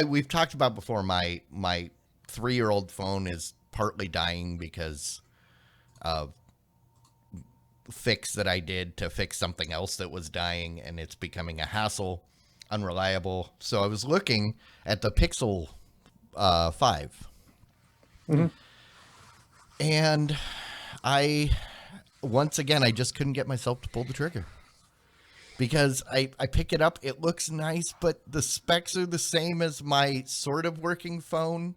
we've talked about before, my 3-year-old phone is partly dying because of fix that I did to fix something else that was dying, and it's becoming a hassle, unreliable. So I was looking at the Pixel 5. And once again, I just couldn't get myself to pull the trigger. Because I pick it up, it looks nice, but the specs are the same as my sort of working phone.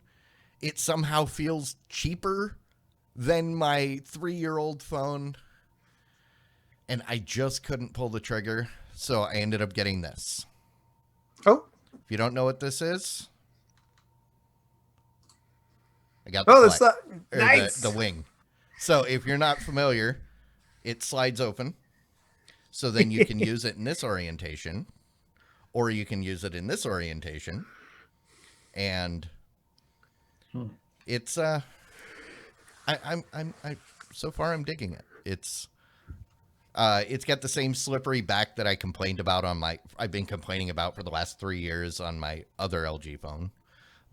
It somehow feels cheaper than my 3-year-old phone. And I just couldn't pull the trigger, so I ended up getting this. Oh. If you don't know what this is, I got the Oh, that's flag, the or nice. the wing. So if you're not familiar, it slides open. So then you can use it in this orientation, or you can use it in this orientation. And it's I'm so far I'm digging it. It's got the same slippery back that I've been complaining about for the last 3 years on my other LG phone.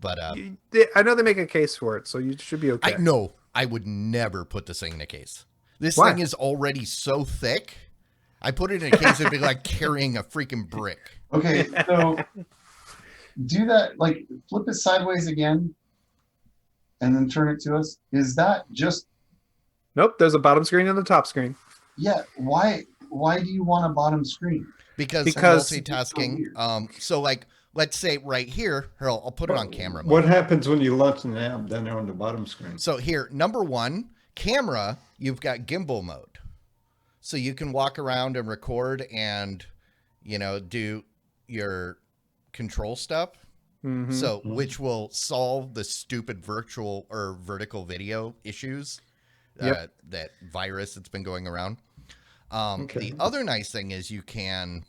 But I know they make a case for it, so you should be okay. I know I would never put this thing in a case. This Why? thing is already so thick. I put it in a case, it'd be like carrying a freaking brick. Okay, so do that, like flip it sideways again and then turn it to us. Is that just, Nope, there's a bottom screen and a top screen. yeah, why do you want a bottom screen? Because multitasking. So like, let's say right here, I'll put it on camera mode. What happens when you launch an app down there on the bottom screen? So here, number one, camera, you've got gimbal mode. So you can walk around and record and, do your control stuff. Mm-hmm. So, which will solve the stupid virtual or vertical video issues, that virus that's been going around. The other nice thing is you can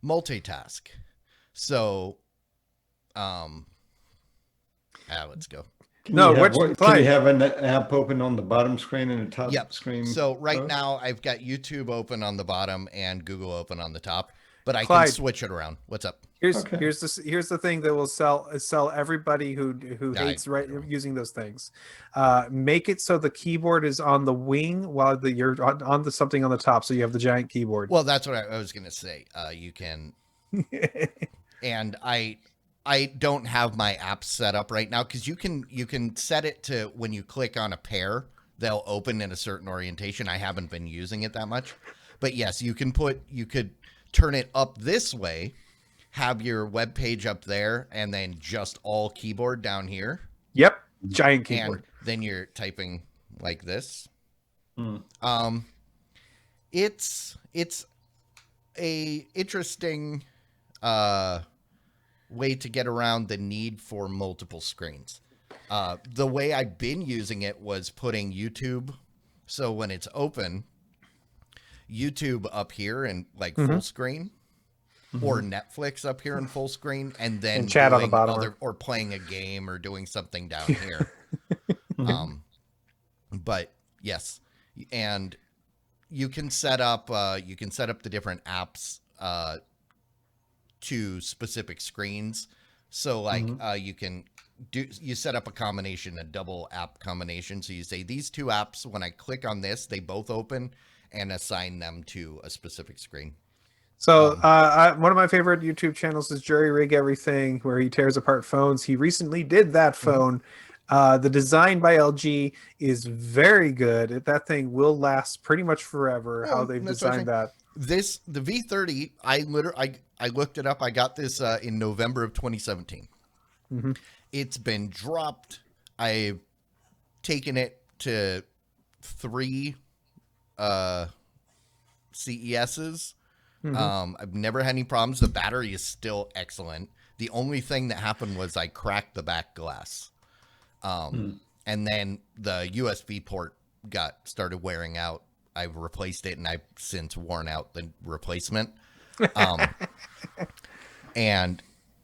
multitask. So, let's go. Can you have an app open on the bottom screen and the top screen? So right now I've got YouTube open on the bottom and Google open on the top, but I Clyde, can switch it around. What's up? Here's the thing that will sell everybody who hates using those things. Make it so the keyboard is on the wing while you're on the something on the top, so you have the giant keyboard. Well, that's what I was gonna say. You can, and I don't have my apps set up right now because you can set it to when you click on a pair, they'll open in a certain orientation. I haven't been using it that much, but yes, you could turn it up this way, have your web page up there, and then just all keyboard down here. Yep, giant keyboard. And then you're typing like this. It's a interesting way to get around the need for multiple screens. The way I've been using it was putting YouTube. So when it's open, YouTube up here and like full screen, or Netflix up here in full screen, and then chat on the bottom, or playing a game or doing something down here. But yes, and you can set up the different apps to specific screens. So like you set up a double app combination. So you say these two apps, when I click on this, they both open, and assign them to a specific screen. So one of my favorite YouTube channels is Jerry Rig Everything, where he tears apart phones. He recently did that phone. The design by LG is very good. That thing will last pretty much forever. How they've designed that. The V30, I looked it up. I got this in November of 2017. It's been dropped. I've taken it to 3 CESs. I've never had any problems. The battery is still excellent. The only thing that happened was I cracked the back glass. And then the USB port started wearing out. I've replaced it, and I've since worn out the replacement.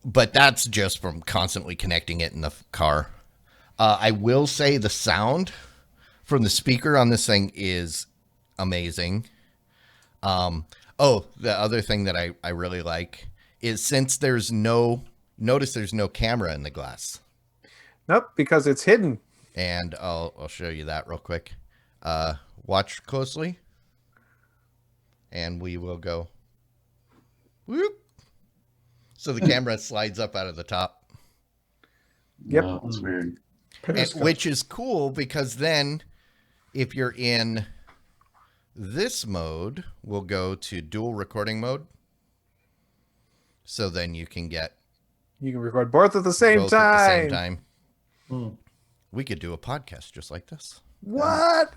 But that's just from constantly connecting it in the car. I will say the sound from the speaker on this thing is amazing. The other thing that I really like is since there's no camera in the glass. Nope, because it's hidden. And I'll show you that real quick. Watch closely, and we will go whoop. So the camera slides up out of the top. Yep. Oh, that's weird. Which is cool because then if you're in this mode, we'll go to dual recording mode. So then you can record both at the same time. We could do a podcast just like this. What?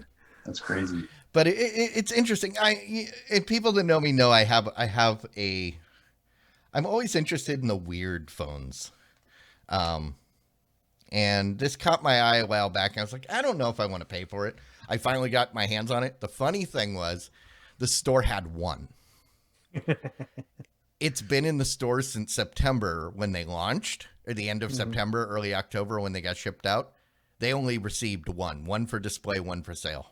That's crazy. But it's interesting. And people that know me know I'm always interested in the weird phones. And this caught my eye a while back. And I was like, I don't know if I want to pay for it. I finally got my hands on it. The funny thing was the store had one. It's been in the store since September when they launched, or the end of September, early October when they got shipped out. They only received one for display, one for sale.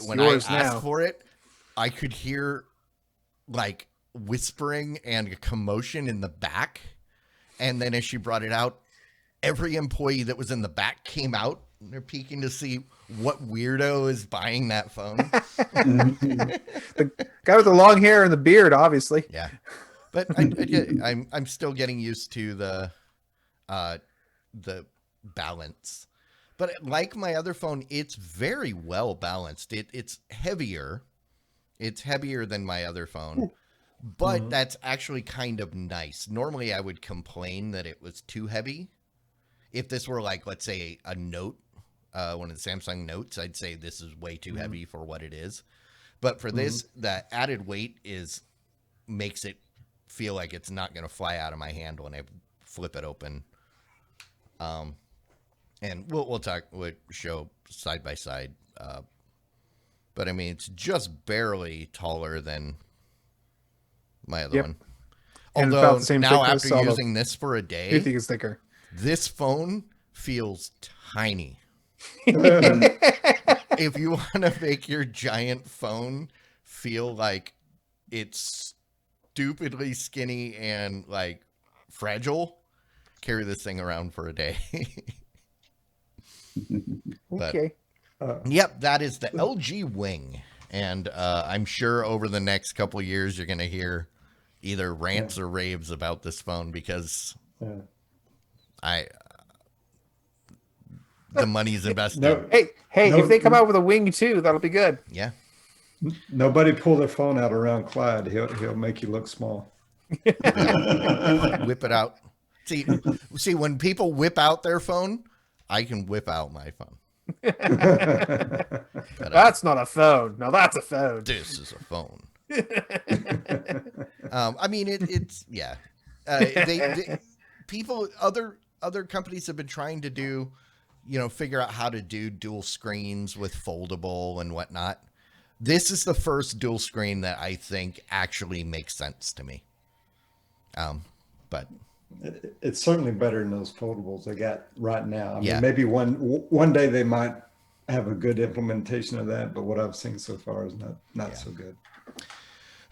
when I yours asked now. for it, I could hear like whispering and commotion in the back. And then as she brought it out, every employee that was in the back came out. And they're peeking to see what weirdo is buying that phone. The guy with the long hair and the beard, obviously. Yeah, but I'm still getting used to the balance. But like my other phone, it's very well balanced. It's heavier. It's heavier than my other phone. But that's actually kind of nice. Normally I would complain that it was too heavy. If this were like, let's say, a Note, one of the Samsung Notes, I'd say this is way too heavy for what it is. But for this, the added weight makes it feel like it's not going to fly out of my hand when I flip it open. And we'll show side by side. But I mean, it's just barely taller than my other one. And Although about the same now thickness, after although using this for a you day, think it's thicker. this phone feels tiny. If you want to make your giant phone feel like it's stupidly skinny and like fragile, carry this thing around for a day. But, Okay. yep, that is the LG Wing. And I'm sure over the next couple of years, you're going to hear either rants or raves about this phone because the money's invested. No, Hey, No, if they come out with a wing too, that'll be good. Yeah. nobody pull their phone out around Clyde. He'll make you look small. Whip it out. See, when people whip out their phone, I can whip out my phone. But, That's not a phone. No, that's a phone. this is a phone. I mean, it's yeah. People, other companies have been trying to do, figure out how to do dual screens with foldable and whatnot. This is the first dual screen that I think actually makes sense to me. But It's certainly better than those foldables they got right now. I Yeah. mean, maybe one day they might have a good implementation of that, but what I've seen so far is not so good.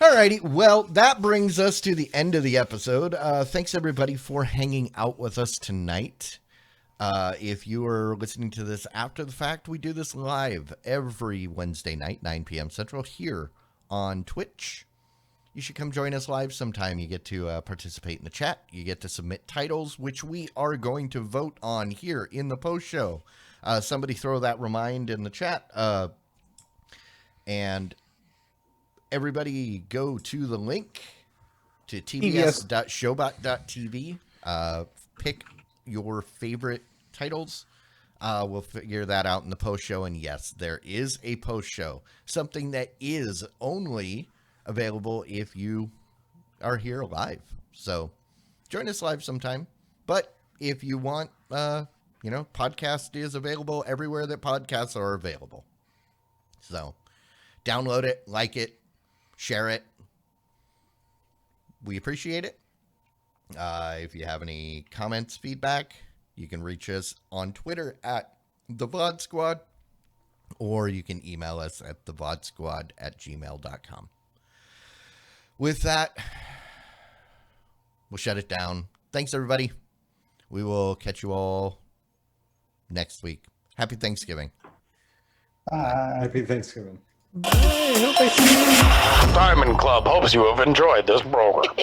all righty. Well, that brings us to the end of the episode. Thanks everybody for hanging out with us tonight. If you are listening to this after the fact, we do this live every Wednesday night, 9 p.m. Central, here on Twitch. You should come join us live sometime. You get to participate in the chat. You get to submit titles, which we are going to vote on here in the post show. Somebody throw that remind in the chat. And everybody go to the link to tvs.showbot.tv. Pick your favorite titles. We'll figure that out in the post show. And yes, there is a post show, something that is only available if you are here live. So join us live sometime. But if you want, podcast is available everywhere that podcasts are available. So download it, like it, share it. We appreciate it. If you have any comments, feedback, you can reach us on Twitter at the VOD Squad, or you can email us at thevodsquad@gmail.com. With that, we'll shut it down. Thanks, everybody. We will catch you all next week. Happy Thanksgiving. Happy Thanksgiving. I hope I see you. Diamond Club hopes you have enjoyed this program.